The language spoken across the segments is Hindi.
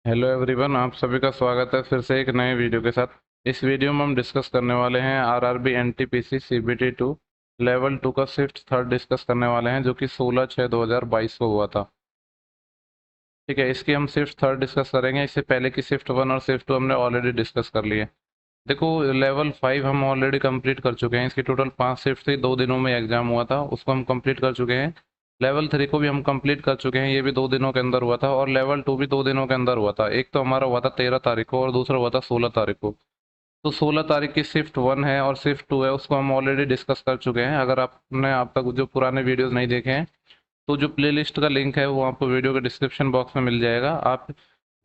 हेलो एवरीवन, आप सभी का स्वागत है फिर से एक नए वीडियो के साथ। इस वीडियो में हम डिस्कस करने वाले हैं आरआरबी एनटीपीसी सीबीटी 2 लेवल 2 का शिफ्ट थर्ड डिस्कस करने वाले हैं, जो कि 16/6/2022 को हुआ था। ठीक है, इसकी हम शिफ्ट थर्ड डिस्कस करेंगे। इससे पहले की शिफ्ट वन और शिफ्ट टू हमने ऑलरेडी डिस्कस कर लिए। देखो, लेवल 5 हम ऑलरेडी कंप्लीट कर चुके हैं। इसकी टोटल 5 शिफ्ट थी, 2 दिनों में एग्जाम हुआ था, उसको हम कंप्लीट कर चुके हैं। लेवल 3 को भी हम कंप्लीट कर चुके हैं, ये भी 2 दिनों के अंदर हुआ था। और लेवल 2 भी 2 दिनों के अंदर हुआ था। एक तो हमारा हुआ था 13 तारीख को और दूसरा हुआ था 16 तारीख को। तो 16 तारीख की शिफ्ट वन है और शिफ्ट टू है, उसको हम ऑलरेडी डिस्कस कर चुके हैं। अगर आपने अब तक जो पुराने वीडियोस नहीं देखे हैं तो जो प्लेलिस्ट का लिंक है वो आपको वीडियो के डिस्क्रिप्शन बॉक्स में मिल जाएगा। आप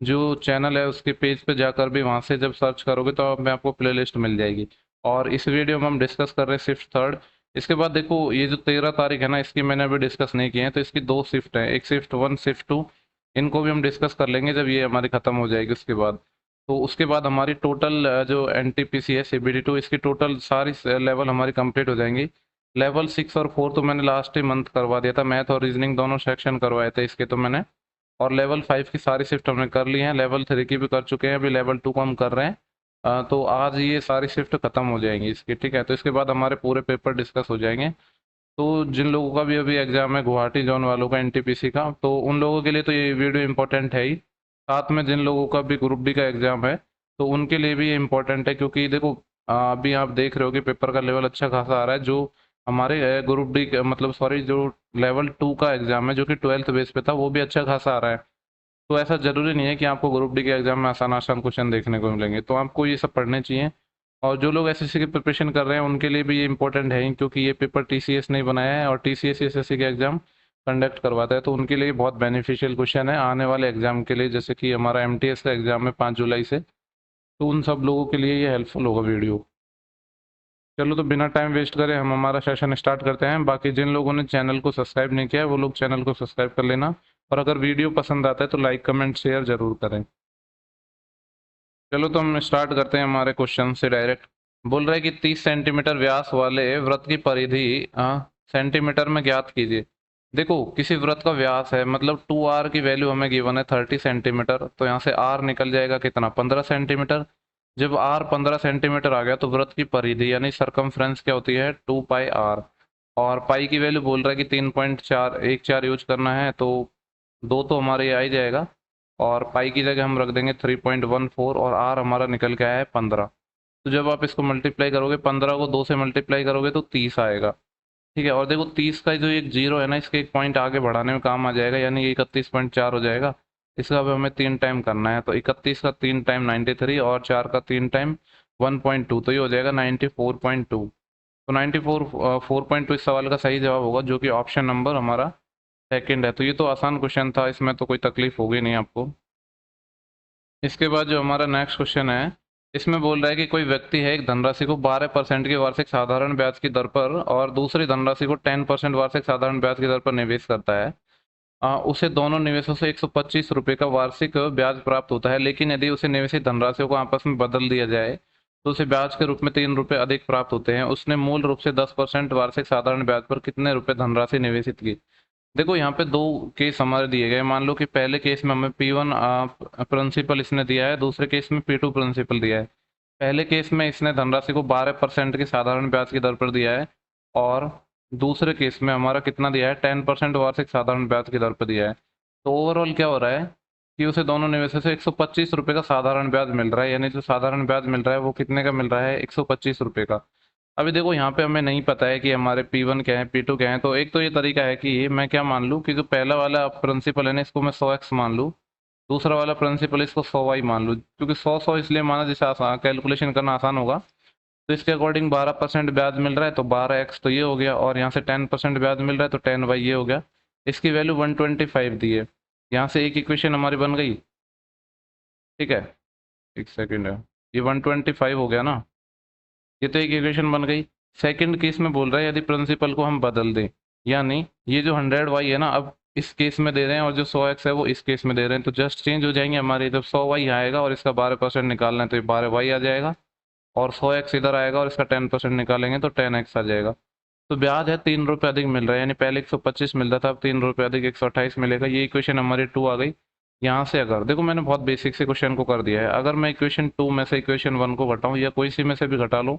जो चैनल है उसके पेज पे जाकर भी वहाँ से जब सर्च करोगे तो में आपको प्लेलिस्ट मिल जाएगी। और इस वीडियो में हम डिस्कस कर रहे हैं शिफ्ट थर्ड। इसके बाद देखो, ये जो 13 तारीख है ना, इसकी मैंने अभी डिस्कस नहीं की है, तो इसकी 2 शिफ्ट है, एक शिफ्ट वन शिफ्ट टू। इनको भी हम डिस्कस कर लेंगे जब ये हमारी ख़त्म हो जाएगी उसके बाद। तो उसके बाद हमारी टोटल जो एन टी पी सी है सीबीडी टू, इसकी टोटल सारी लेवल हमारी कंप्लीट हो जाएंगी। लेवल 6 और 4 तो मैंने लास्ट ही मंथ करवा दिया था, मैथ और रीजनिंग दोनों सेक्शन करवाए थे इसके तो मैंने। और लेवल 5 की सारी शिफ्ट हमने कर ली हैं, लेवल 3 की भी कर चुके हैं, अभी लेवल 2 को हम कर रहे हैं। तो आज ये सारी शिफ्ट खत्म हो जाएंगी इसकी। ठीक है, तो इसके बाद हमारे पूरे पेपर डिस्कस हो जाएंगे। तो जिन लोगों का भी अभी एग्जाम है, गुवाहाटी जोन वालों का एनटीपीसी का, तो उन लोगों के लिए तो ये वीडियो इंपॉर्टेंट है ही। साथ में जिन लोगों का भी ग्रुप डी का एग्जाम है तो उनके लिए भी ये इम्पोर्टेंट है, क्योंकि देखो, अभी आप देख रहे हो कि पेपर का लेवल अच्छा खासा आ रहा है। जो हमारे ग्रुप डी मतलब सॉरी, जो लेवल 2 का एग्जाम है जो कि 12th बेस पे था, वो भी अच्छा खासा आ रहा है। तो ऐसा जरूरी नहीं है कि आपको ग्रुप डी के एग्जाम में आसान आसान क्वेश्चन देखने को मिलेंगे, तो आपको ये सब पढ़ने चाहिए। और जो लोग एसएससी की प्रिपरेशन कर रहे हैं उनके लिए भी ये इंपॉर्टेंट है ही, क्योंकि ये पेपर टीसीएस नहीं बनाया है और टीसीएस एसएससी के एग्जाम कंडक्ट करवाता है, तो उनके लिए बहुत बेनिफिशियल क्वेश्चन है आने वाले एग्जाम के लिए। जैसे कि हमारा एमटीएस का एग्जाम है 5 जुलाई से, तो उन सब लोगों के लिए ये हेल्पफुल होगा वीडियो। चलो, तो बिना टाइम वेस्ट करे हम हमारा सेशन स्टार्ट करते हैं। बाकी जिन लोगों ने चैनल को सब्सक्राइब नहीं किया है वो लोग चैनल को सब्सक्राइब कर लेना। और अगर वीडियो पसंद आता है तो लाइक कमेंट शेयर जरूर करें। चलो, तो हम स्टार्ट करते हैं हमारे क्वेश्चन से डायरेक्ट। बोल रहा है कि 30 सेंटीमीटर व्यास वाले वृत्त की परिधि सेंटीमीटर में ज्ञात कीजिए। देखो, किसी वृत्त का व्यास है, मतलब 2r की वैल्यू हमें गिवन है 30 सेंटीमीटर, तो यहाँ से r निकल जाएगा कितना, 15 सेंटीमीटर। जब r 15 सेंटीमीटर आ गया तो वृत्त की परिधि यानी सरकमफ्रेंस क्या होती है, 2πr। और पाई की वैल्यू बोल रहा है कि 3.414 यूज करना है, तो दो तो हमारे ये आ ही जाएगा। और पाई की जगह हम रख देंगे 3.14 और आर हमारा निकल के आया है 15। तो जब आप इसको मल्टीप्लाई करोगे, 15 को 2 से मल्टीप्लाई करोगे तो 30 आएगा। ठीक है, और देखो 30 का जो एक जीरो है ना, इसके एक पॉइंट आगे बढ़ाने में काम आ जाएगा, यानी ये 31.4 हो जाएगा। इसका अब हमें 3 टाइम करना है, तो 31 का 3 टाइम 93 और 4 का 3 टाइम 1.2, तो ये हो जाएगा 94.2। तो 4.2 इस सवाल का सही जवाब होगा, जो कि ऑप्शन नंबर हमारा सेकंड है। तो ये तो आसान क्वेश्चन था, इसमें तो कोई तकलीफ होगी नहीं आपको। इसके बाद जो हमारा नेक्स्ट क्वेश्चन है, इसमें बोल रहा है कि कोई व्यक्ति है एक धनराशि को 12% की वार्षिक साधारण ब्याज की दर पर और दूसरी धनराशि को 10% वार्षिक साधारण ब्याज की दर पर निवेश करता है। उसे दोनों निवेशों से 125 रुपये का वार्षिक ब्याज प्राप्त होता है, लेकिन यदि उसे निवेशित धनराशियों को आपस में बदल दिया जाए तो उसे ब्याज के रूप में 3 रुपये अधिक प्राप्त होते हैं। उसने मूल रूप से 10% वार्षिक साधारण ब्याज पर कितने रुपए धनराशि निवेशित की। देखो, यहाँ पे दो केस हमारे दिए गए। मान लो कि पहले केस में हमें P1 प्रिंसिपल इसने दिया है, दूसरे केस में P2 प्रिंसिपल दिया है। पहले केस में इसने धनराशि को 12% की साधारण ब्याज की दर पर दिया है, और दूसरे केस में हमारा कितना दिया है, 10% वार्षिक साधारण ब्याज की दर पर दिया है। तो ओवरऑल क्या हो रहा है कि उसे दोनों निवेशों से 125 रुपये का साधारण ब्याज मिल रहा है, यानी जो साधारण ब्याज मिल रहा है वो कितने का मिल रहा है, 125 रुपये का। अभी देखो, यहाँ पे हमें नहीं पता है कि हमारे P1 क्या है P2 क्या है, तो एक तो ये तरीका है कि मैं क्या मान लूँ कि जो पहला वाला प्रिंसिपल है ना, इसको मैं 100x मान लूँ। दूसरा वाला प्रिंसिपल इसको 100y मान लूँ, क्योंकि 100 इसलिए माना जिससे आसान कैलकुलेशन करना आसान होगा। तो इसके अकॉर्डिंग 12% ब्याज मिल रहा है तो 12x तो ये हो गया, और यहाँ से 10% ब्याज मिल रहा है तो 10y ये हो गया। इसकी वैल्यू 125 दी है। यहाँ से एक इक्वेशन हमारी बन गई। ठीक है, एक सेकेंड है, ये 125 हो गया ना, ये तो एक इक्वेशन बन गई। सेकंड केस में बोल रहा है यदि प्रिंसिपल को हम बदल दें, यानी ये जो 100y है ना, अब इस केस में दे रहे हैं और जो 100x है वो इस केस में दे रहे हैं, तो जस्ट चेंज हो जाएंगे हमारे। जब 100y आएगा और इसका 12% निकालना है तो ये 12y आ जाएगा, और 100x इधर आएगा और इसका 10% निकालेंगे तो 10x आ जाएगा। तो ब्याज है 3 रुपये अधिक मिल रहा है, यानी पहले 125 मिल रहा था, अब 3 रुपये अधिक 128 मिलेगा। ये इक्वेशन हमारी 2 आ गई। यहाँ से अगर देखो मैंने बहुत बेसिक से क्वेश्चन को कर दिया है, अगर मैं इक्वेशन 2 में से इक्वेशन 1 को घटाऊं या कोई सी में से भी घटा लूँ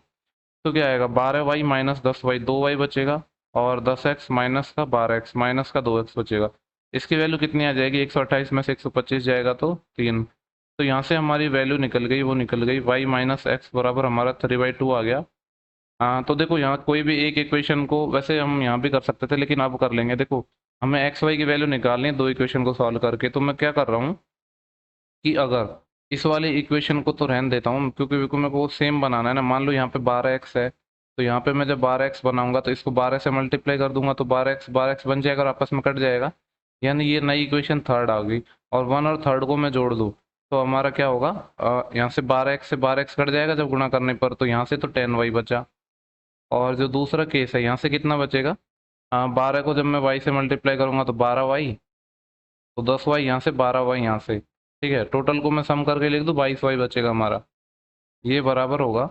तो क्या आएगा, 12y माइनस 10y, 2y बचेगा, और 10x माइनस का 12x माइनस का 2x बचेगा। इसकी वैल्यू कितनी आ जाएगी, 128 में से 125 जाएगा तो 3। तो यहाँ से हमारी वैल्यू निकल गई, वो निकल गई y माइनस एक्स बराबर हमारा 3/2 आ गया। हाँ तो देखो यहाँ कोई भी एक इक्वेशन को वैसे हम यहाँ भी कर सकते थे, लेकिन अब कर लेंगे। देखो हमें एक्स वाई की वैल्यू निकालनी है दो इक्वेशन को सॉल्व करके, तो मैं क्या कर रहा हूँ कि अगर इस वाले इक्वेशन को तो रहने देता हूँ, क्योंकि मेरे को सेम बनाना है ना। मान लो यहाँ पे 12x है, तो यहाँ पे मैं जब 12x बनाऊंगा तो इसको 12 से मल्टीप्लाई कर दूंगा तो 12x बन जाएगा और आपस में कट जाएगा, यानी ये नई इक्वेशन थर्ड आ गई। और वन और थर्ड को मैं जोड़ दूँ तो हमारा क्या होगा, यहाँ से 12x कट जाएगा जब गुणा करने पर, तो यहाँ से तो 10y बचा। और जो दूसरा केस है यहाँ से कितना बचेगा, 12 को जब मैं y से मल्टीप्लाई करूंगा तो 12y, तो 10y यहाँ से 12y यहाँ से, ठीक है। टोटल को मैं सम करके लिख दूँ, 22y बचेगा हमारा। ये बराबर होगा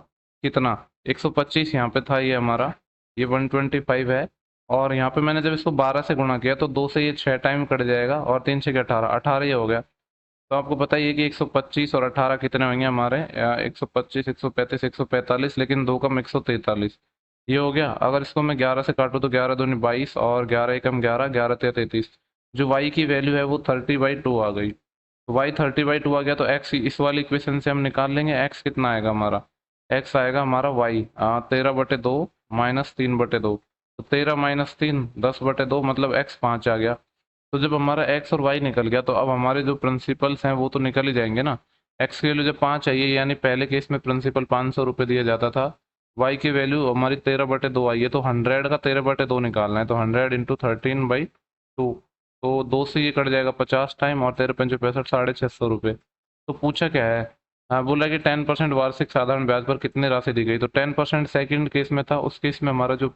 कितना, 125 यहाँ पे था ये हमारा, ये 125 है। और यहाँ पे मैंने जब इसको 12 से गुणा किया तो 2 से ये 6 टाइम कट जाएगा, और 3 6 18, 18 ही हो गया। तो आपको पता ही है कि 125 और 18 कितने होंगे हमारे, 125 135 145, लेकिन दो कम 143, ये हो गया। अगर इसको मैं 11 से काटूँ तो 11 दूनी 22 और 11 एकम 11, 11 तिया 33। जो y की वैल्यू है वो 30/2 आ गई। y 30/2 आ गया तो x इस वाली इक्वेशन से हम निकाल लेंगे। x कितना आएगा हमारा, x आएगा हमारा y 13/2 माइनस 3/2। तो 13 माइनस 3 10/2, मतलब x 5 आ गया। तो जब हमारा x और y निकल गया तो अब हमारे जो प्रिंसिपल्स हैं वो तो निकल ही जाएंगे ना। x की वैल्यू जब 5 चाहिए, यानी पहले केस में प्रिंसिपल 500 रुपये दिया जाता था, y की वैल्यू हमारी 13/2 आई है, तो 100 का 13/2 निकालना है, तो 100 इंटू 13/2। तो दो से ये कट जाएगा 50 टाइम, और 13×5 = 650 रुपये। तो पूछा क्या है, हाँ बोला कि 10% वार्षिक साधारण ब्याज पर कितनी राशि दी गई। तो 10% सेकंड केस में था, उस केस में हमारा जो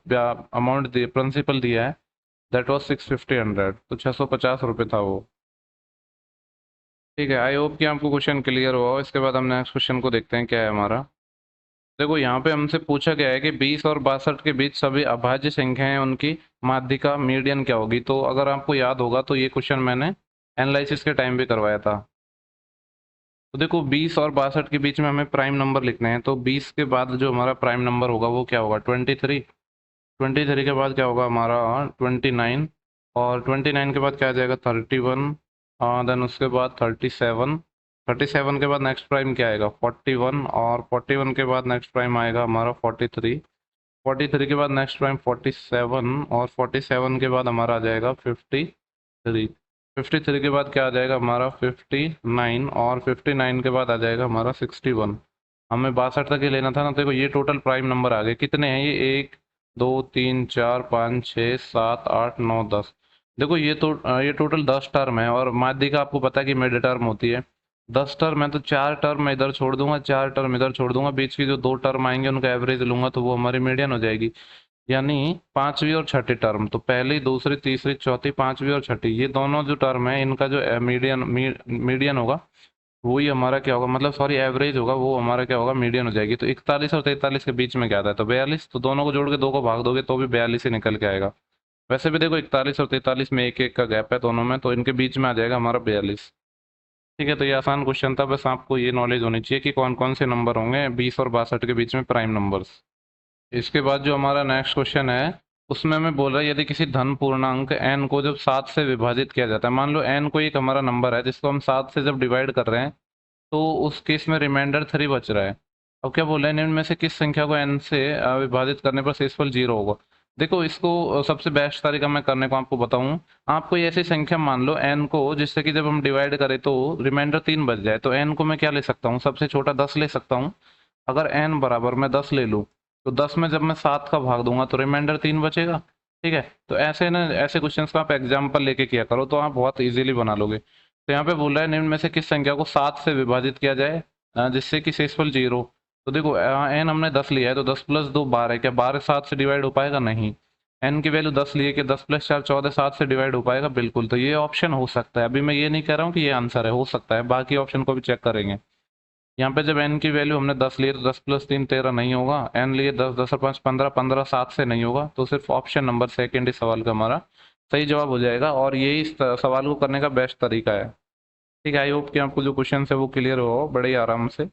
अमाउंट दिया प्रिंसिपल दिया है दैट वाज 650 100, तो 650 रुपये था वो। ठीक है, आई होप कि आपको क्वेश्चन क्लियर हुआ हो। इसके बाद हम नेक्स्ट क्वेश्चन को देखते हैं क्या है हमारा। देखो यहाँ पे हमसे पूछा गया है कि 20 और 62 के बीच सभी अभाज्य संख्याएं, उनकी माध्यिका मीडियन क्या होगी। तो अगर आपको याद होगा तो ये क्वेश्चन मैंने एनालिसिस के टाइम भी करवाया था। तो देखो 20 और 62 के बीच में हमें प्राइम नंबर लिखने हैं, तो 20 के बाद जो हमारा प्राइम नंबर होगा वो क्या होगा, 23। 23 के बाद क्या होगा हमारा 29, और 29 के बाद क्या आ जाएगा 31, देन उसके बाद 37। 37 के बाद नेक्स्ट प्राइम क्या आएगा 41, और 41 के बाद नेक्स्ट प्राइम आएगा हमारा 43। 43 के बाद नेक्स्ट प्राइम 47, और 47 के बाद हमारा आ जाएगा 53। 53 के बाद क्या आ जाएगा हमारा 59, और 59 के बाद आ जाएगा हमारा 61। हमें 62 तक ही लेना था ना। देखो ये टोटल प्राइम नंबर आ गए, कितने हैं ये, 1 2 3 4 5 6 7 8 9 10। देखो ये तो ये टोटल 10 टर्म है, और माध्यिका आपको पता है कि मिड टर्म होती है। 10 टर्म है तो 4 टर्म मैं इधर छोड़ दूंगा, 4 टर्म इधर छोड़ दूंगा, बीच की जो 2 टर्म आएंगे उनका एवरेज लूंगा तो वो हमारी मीडियन हो जाएगी। यानी पांचवी और छठी टर्म, तो पहली दूसरी तीसरी चौथी पांचवी और छठी, ये दोनों जो टर्म है इनका जो मीडियन होगा वही हमारा क्या होगा, मतलब सॉरी एवरेज होगा, वो हमारा क्या होगा मीडियन हो जाएगी। तो 41 और 43 के बीच में क्या आता है, तो 42। तो दोनों को जोड़ के 2 को भाग दोगे तो भी 42 ही निकल के आएगा। वैसे भी देखो 41 और 43 में एक एक का गैप है दोनों में, तो इनके बीच में आ जाएगा हमारा 42। ठीक है, तो ये आसान क्वेश्चन था, बस आपको ये नॉलेज होनी चाहिए कि कौन कौन से नंबर होंगे 20 और 62 के बीच में प्राइम नंबर्स। इसके बाद जो हमारा नेक्स्ट क्वेश्चन है उसमें हमें बोल रहा है यदि किसी धन पूर्णांक n को जब 7 से विभाजित किया जाता है, मान लो n को एक हमारा नंबर है जिसको हम 7 से जब डिवाइड कर रहे हैं, तो उस केस में रिमाइंडर 3 बच रहा है। अब क्या बोल रहे हैं, निम्न में से किस संख्या को n से विभाजित करने पर शेषफल 0 होगा। देखो इसको सबसे बेस्ट तरीका मैं करने को आपको बताऊं, आप कोई ऐसी संख्या मान लो n को जिससे कि जब हम डिवाइड करें तो रिमाइंडर 3 बच जाए। तो n को मैं क्या ले सकता हूँ, सबसे छोटा 10 ले सकता हूँ। अगर n बराबर मैं 10 ले लूँ तो 10 में जब मैं 7 का भाग दूंगा तो रिमाइंडर 3 बचेगा। ठीक है, तो ऐसे ना ऐसे क्वेश्चंस को आप एग्जाम्पल लेके किया करो तो आप बहुत इजीली बना लोगे। तो यहाँ पे बोल रहा है निम्न में से किस संख्या को 7 से विभाजित किया जाए जिससे कि शेषफल 0। तो देखो n हमने 10 लिया है तो 10 + 2 12, क्या 12 7 से डिवाइड हो पाएगा, नहीं। n की वैल्यू 10 लिए कि 10 + 4 14, 7 से डिवाइड हो पाएगा, बिल्कुल। तो ये ऑप्शन हो सकता है, अभी मैं ये नहीं कह रहा हूँ कि ये आंसर है, हो सकता है, बाकी ऑप्शन को भी चेक करेंगे। यहाँ पे जब n की वैल्यू हमने 10 लिए तो 10 + 3 13 नहीं होगा, n लिए 10 10 और 5 15 15 7 से नहीं होगा, तो सिर्फ ऑप्शन नंबर सेकंड इस सवाल का हमारा सही जवाब हो जाएगा, और यही इस सवाल को करने का बेस्ट तरीका है। ठीक है, आई होप कि आपको जो क्वेश्चन है वो क्लियर हो बड़े ही आराम से।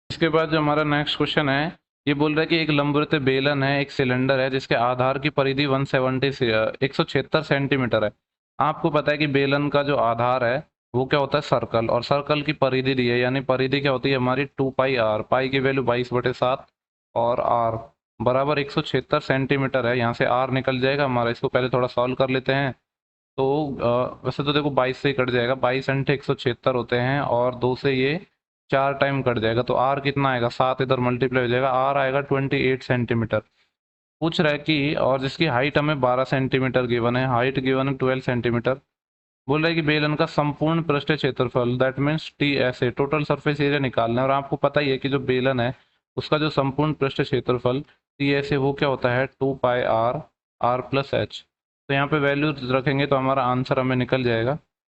इसके बाद जो हमारा नेक्स्ट क्वेश्चन है, ये बोल रहा है कि एक लंबवृत्त बेलन है, एक सिलेंडर है जिसके आधार की परिधि 170 से 176 सेंटीमीटर है। आपको पता है कि बेलन का जो आधार है वो क्या होता है, सर्कल, और सर्कल की परिधि दी है, यानी परिधि क्या होती है हमारी 2 पाई आर, पाई की वैल्यू 22/7 और आर बराबर 176 सेंटीमीटर है। यहाँ से आर निकल जाएगा हमारा, इसको पहले थोड़ा सॉल्व कर लेते हैं। तो वैसे तो देखो 22 से ही कट जाएगा, 22 × 176 होते हैं और 2 से ये 4 टाइम कट जाएगा, तो आर कितना आएगा, 7 इधर मल्टीप्लाई हो जाएगा, आर आएगा 28 सेंटीमीटर। पूछ रहा है कि और जिसकी हाइट हमें 12 सेंटीमीटर गिवन है, हाइट गिवन है 12 सेंटीमीटर। बोल रहा है कि बेलन का संपूर्ण पृष्ठीय क्षेत्रफल, that means T S A, total surface area निकालना है। और आपको पता ही है कि जो बेलन है उसका जो संपूर्ण पृष्ठीय क्षेत्रफल टी एस ए वो क्या होता है 2 पाई आर, आर प्लस एच। तो यहाँ पे वैल्यू रखेंगे तो हमारा आंसर हमें निकल जाएगा,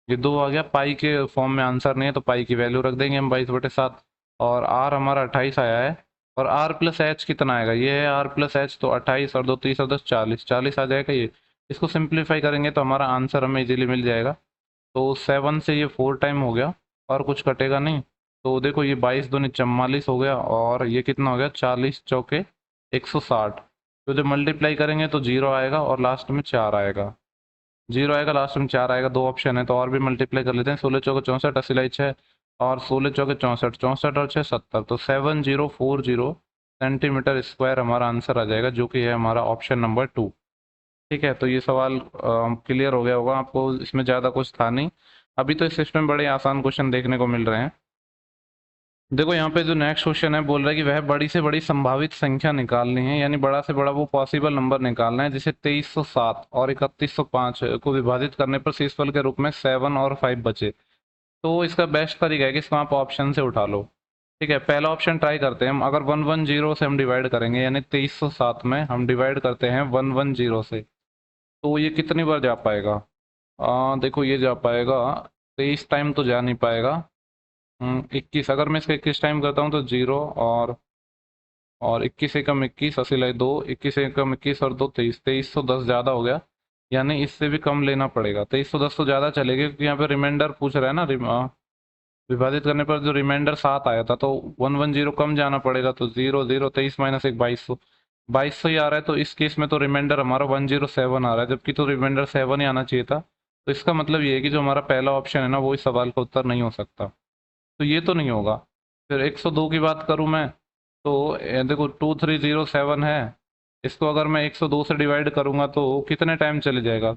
ये 2 आ गया, पाई के फॉर्म में आंसर नहीं है तो पाई की वैल्यू रख देंगे हम 22/7, और आर हमारा 28 आया है। और आर प्लस एच कितना आएगा, ये है आर प्लस एच, तो 28 और 2 30 और 10 40, 40 आ जाएगा ये। इसको सिंप्लीफाई करेंगे तो हमारा आंसर हमें इजीली मिल जाएगा। तो 7 से ये 4 टाइम हो गया और कुछ कटेगा नहीं, तो देखो ये 22 दूनी 44 हो गया, और ये कितना हो गया 40 चौके 160। तो जब मल्टीप्लाई करेंगे तो 0 आएगा और लास्ट में 4 आएगा, 0 आएगा लास्ट में 4 आएगा। 2 ऑप्शन है तो और भी मल्टीप्लाई कर लेते हैं, 16 चौके 64, 80 6 और 16 चौके 64, 64 और 6 70, तो 7040 सेंटीमीटर स्क्वायर हमारा आंसर आ जाएगा, जो कि है हमारा ऑप्शन नंबर 2। ठीक है, तो ये सवाल क्लियर हो गया होगा आपको, इसमें ज़्यादा कुछ था नहीं। अभी तो इस सिस्टम में बड़े आसान क्वेश्चन देखने को मिल रहे हैं। देखो यहाँ पे जो नेक्स्ट क्वेश्चन है, बोल रहा है कि वह बड़ी से बड़ी संभावित संख्या निकालनी है, यानी बड़ा से बड़ा वो पॉसिबल नंबर निकालना है जिसे 2307 और 3105 को विभाजित करने पर शेषफल के रूप में 7 और 5 बचे। तो इसका बेस्ट तरीका है कि इसको आप ऑप्शन से उठा लो। ठीक है, पहला ऑप्शन ट्राई करते हैं हम। अगर 110 से हम डिवाइड करेंगे, यानी 2307 में हम डिवाइड करते हैं 110 से, तो ये कितनी बार जा पाएगा, देखो ये जा पाएगा 23 टाइम तो जा नहीं पाएगा। 21, अगर मैं इसका 21 टाइम करता हूँ तो 0 और 21 एकम 21, 80 2, 21 एकम 21 और 2 23, 2310 ज़्यादा हो गया, यानी इससे भी कम लेना पड़ेगा। 2310 तो ज़्यादा चलेगा क्योंकि यहाँ पे रिमाइंडर पूछ रहा है ना, विभाजित करने पर जो रिमाइंडर 7 आया था, तो 110 कम जाना पड़ेगा, तो 0 0 23 - 1 2200, 2200 ही आ रहा है। तो इस केस में तो रिमाइंडर हमारा 107 आ रहा है, जबकि तो रिमाइंडर 7 ही आना चाहिए था। तो इसका मतलब ये है कि जो हमारा पहला ऑप्शन है ना, वो इस सवाल का उत्तर नहीं हो सकता, तो ये तो नहीं होगा। फिर 102 की बात करूं मैं, तो देखो 2307 है, इसको अगर मैं 102 से डिवाइड करूंगा तो कितने टाइम चले जाएगा,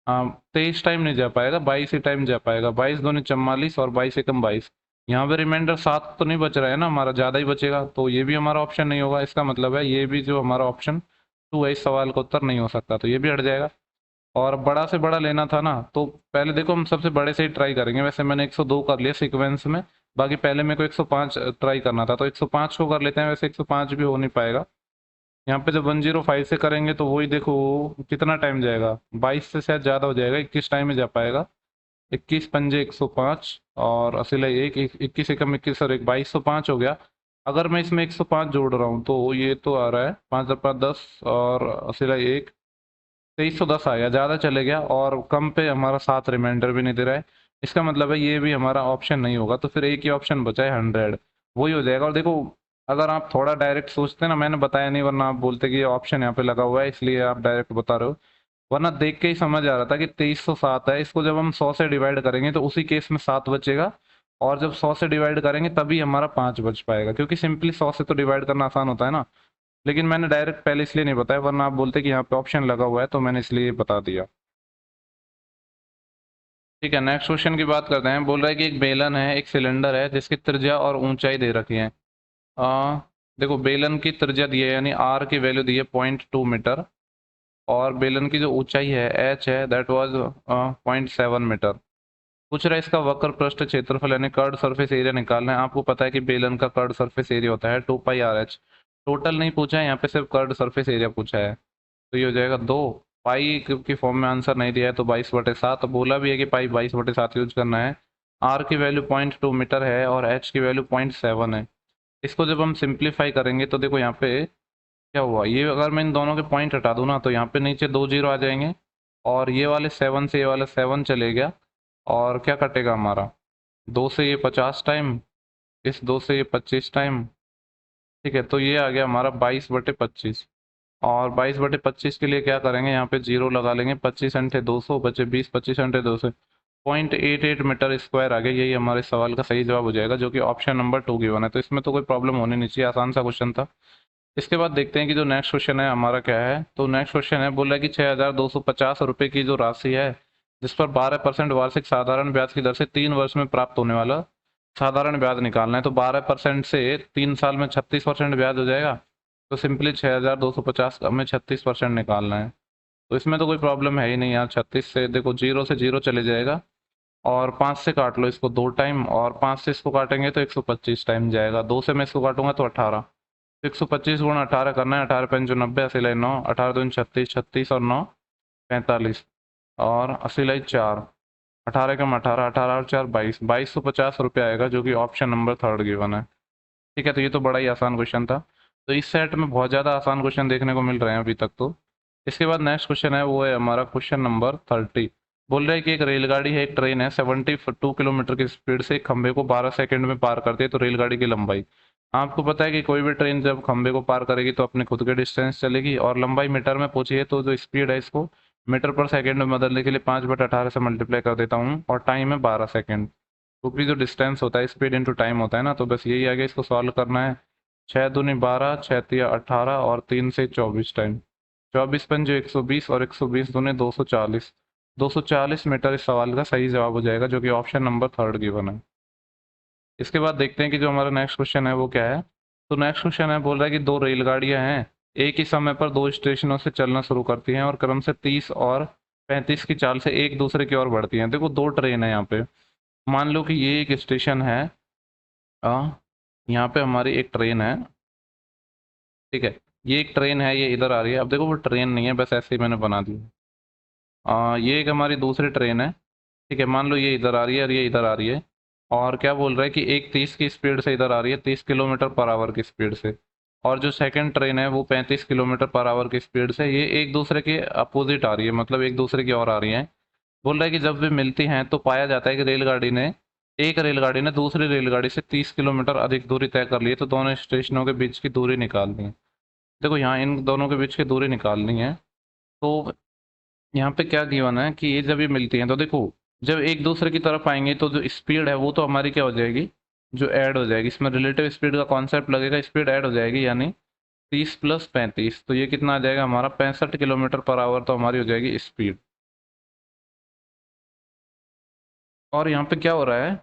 23 टाइम नहीं जा पाएगा, 22 ही टाइम जा पाएगा। 22 दूनी 44 और 22 एकम 22, यहाँ पे रिमाइंडर 7 तो नहीं बच रहा है ना हमारा, ज़्यादा ही बचेगा, तो ये भी हमारा ऑप्शन नहीं होगा। इसका मतलब है ये भी जो हमारा ऑप्शन 2 है इस सवाल का उत्तर नहीं हो सकता, तो ये भी हट जाएगा। और बड़ा से बड़ा लेना था ना, तो पहले देखो हम सबसे बड़े से ही ट्राई करेंगे। वैसे मैंने 102 कर लिया सीक्वेंस में, बाकी पहले मेरे को 105 ट्राई करना था, तो 105 को कर लेते हैं। वैसे 105 भी हो नहीं पाएगा, यहाँ पे जब 105 से करेंगे तो वही देखो कितना टाइम जाएगा, 22 से शायद ज़्यादा हो जाएगा, 21 टाइम में जा पाएगा। 21 पंजे 105 और असीला 1, 21 एकम 21 और 1 2205 हो गया। अगर मैं इसमें 105 जोड़ रहा हूँ तो ये तो आ रहा है 5 5 10 और असीला 1, 2310 आ गया, ज़्यादा चले गया, और कम पे हमारा 7 रिमाइंडर भी नहीं दे रहा है। इसका मतलब है ये भी हमारा ऑप्शन नहीं होगा, तो फिर एक ही ऑप्शन बचा है 100, वही हो जाएगा। और देखो अगर आप थोड़ा डायरेक्ट सोचते ना, मैंने बताया नहीं, वरना आप बोलते कि ये ऑप्शन यहाँ पे लगा हुआ है इसलिए आप डायरेक्ट बता रहे हो, वरना देख के ही समझ आ रहा था कि 2307 है। इसको जब हम 100 से डिवाइड करेंगे तो उसी केस में 7 बचेगा, और जब 100 से डिवाइड करेंगे तभी हमारा 5 बच पाएगा, क्योंकि सिंपली 100 से तो डिवाइड करना आसान होता है ना। लेकिन मैंने डायरेक्ट पहले इसलिए नहीं बताया, वरना आप बोलते कि यहाँ पे ऑप्शन लगा हुआ है, तो मैंने इसलिए बता दिया। ठीक है, नेक्स्ट क्वेश्चन की बात करते हैं। बोल रहा है कि एक बेलन है, एक सिलेंडर है जिसकी त्रिज्या और ऊंचाई दे रखी है। देखो बेलन की त्रिज्या दी है, यानी आर की वैल्यू दी है 0.2 मीटर, और बेलन की जो ऊंचाई है एच है, दैट वाज 0.7 मीटर। पूछ रहा है इसका वक्र पृष्ठ क्षेत्रफल यानी कर्ड सरफेस एरिया निकालना है। आपको पता है कि बेलन का कर्ड सरफेस एरिया होता है 2 पाई आर एच। टोटल नहीं पूछा है यहाँ पे, सिर्फ कर्ड सरफेस एरिया पूछा है, तो ये हो जाएगा 2 पाई की फॉर्म में आंसर नहीं दिया है, तो 22/7 बोला भी है कि पाई 22/7 यूज करना है। आर की वैल्यू 0.2 मीटर है और एच की वैल्यू 0.7 है। इसको जब हम सिंप्लीफाई करेंगे तो देखो यहाँ पे क्या हुआ, ये अगर मैं इन दोनों के पॉइंट हटा दूँ ना, तो यहाँ पे नीचे 2 0 आ जाएंगे, और ये वाले 7 से ये वाला 7 चले गया, और क्या कटेगा हमारा, 2 से ये 50 टाइम, इस 2 से ये 25 टाइम। ठीक है, तो ये आ गया हमारा 22/25। और 22/25 के लिए क्या करेंगे, यहाँ पे जीरो लगा लेंगे, 25×200 बचे 20, 25×200 0.88 मीटर स्क्वायर आ गया। यही हमारे सवाल का सही जवाब हो जाएगा, जो कि ऑप्शन नंबर 2 गिवन है। तो इसमें तो कोई प्रॉब्लम होनी नहीं चाहिए, आसान सा क्वेश्चन था। इसके बाद देखते हैं कि जो नेक्स्ट क्वेश्चन है हमारा क्या है। तो नेक्स्ट क्वेश्चन है, बोल रहा है कि 6,250 रुपये की जो राशि है, जिस पर 12% वार्षिक साधारण ब्याज की दर से 3 वर्ष में प्राप्त होने वाला साधारण ब्याज निकालना है। तो 12% से 3 साल में 36% ब्याज हो जाएगा। तो सिंपली 6,250 में 36% निकालना है। तो इसमें तो कोई प्रॉब्लम है ही नहीं यार। 36 से देखो, जीरो से जीरो चले जाएगा, और 5 से काट लो इसको 2 टाइम, और 5 से इसको काटेंगे तो 125 टाइम जाएगा। 2 से मैं इसको काटूंगा तो 18। 125 × 18 करना है, 18×5 = 90, 80×9, 18×2 = 36, 36 और 9 45, और 80×4, 18 कम 18, 18 और 4 22, 2250 रुपये आएगा, जो कि ऑप्शन नंबर 3 गिवन है। ठीक है, तो ये तो बड़ा ही आसान क्वेश्चन था। तो इस सेट में बहुत ज़्यादा आसान क्वेश्चन देखने को मिल रहे हैं अभी तक तो। इसके बाद नेक्स्ट क्वेश्चन है, वो है हमारा क्वेश्चन नंबर 30। बोल रहे हैं कि एक रेलगाड़ी है, एक ट्रेन है, 72 किलोमीटर की स्पीड से एक खंबे को 12 सेकंड में पार करती है। तो रेलगाड़ी की लंबाई, आपको पता है कि कोई भी ट्रेन जब खंबे को पार करेगी तो अपने खुद के डिस्टेंस चलेगी, और लंबाई मीटर में पूछी है, तो जो स्पीड है इसको मीटर पर सेकंड में बदलने के लिए 5/18 से मल्टीप्लाई कर देता हूँ, और टाइम है 12 सेकंड। क्योंकि जो डिस्टेंस होता है स्पीड इंटू टाइम होता है ना, तो बस यही आगे इसको सॉल्व करना है। 6×2 = 12, 6×3 = 18, और 3 से 24 टाइम, 24×5 = 120, और 120×2 = 240। 240 मीटर इस सवाल का सही जवाब हो जाएगा, जो कि ऑप्शन नंबर 3 गिवन है। इसके बाद देखते हैं कि जो हमारा नेक्स्ट क्वेश्चन है वो क्या है। तो नेक्स्ट क्वेश्चन है, बोल रहा है कि दो रेलगाड़ियां हैं, एक ही समय पर दो स्टेशनों से चलना शुरू करती हैं, और क्रम से 30 और 35 की चाल से एक दूसरे की ओर बढ़ती हैं। देखो, दो ट्रेन है यहाँ पे। मान लो कि ये एक स्टेशन है, यहाँ पे हमारी एक ट्रेन है। ठीक है, ये एक ट्रेन है, ये इधर आ रही है। अब देखो, वो ट्रेन नहीं है, बस ऐसे ही मैंने बना दी। ये एक हमारी दूसरी ट्रेन है। ठीक है, मान लो ये इधर आ रही है और ये इधर आ रही है। और क्या बोल रहा है कि एक 30 की स्पीड से इधर आ रही है, 30 किलोमीटर पर आवर की स्पीड से। और जो सेकंड ट्रेन है वो 35 किलोमीटर पर आवर की स्पीड से, ये एक दूसरे के अपोजिट आ रही है, मतलब एक दूसरे की ओर आ रही है। बोल रहा है कि जब वे मिलती हैं तो पाया जाता है कि एक रेलगाड़ी ने दूसरी रेलगाड़ी से 30 किलोमीटर अधिक दूरी तय कर ली है। तो दोनों स्टेशनों के बीच की दूरी निकालनी है। देखो, यहाँ इन दोनों के बीच की दूरी निकालनी है। तो यहाँ पे क्या गिवन है कि ये जब ये मिलती हैं तो देखो, जब एक दूसरे की तरफ आएंगे तो जो स्पीड है वो तो हमारी क्या हो जाएगी, जो ऐड हो जाएगी। इसमें रिलेटिव स्पीड का कॉन्सेप्ट लगेगा, स्पीड ऐड हो जाएगी, यानी 30 + 35, तो ये कितना आ जाएगा हमारा, 65 किलोमीटर पर आवर तो हमारी हो जाएगी स्पीड। और यहाँ पे क्या हो रहा है,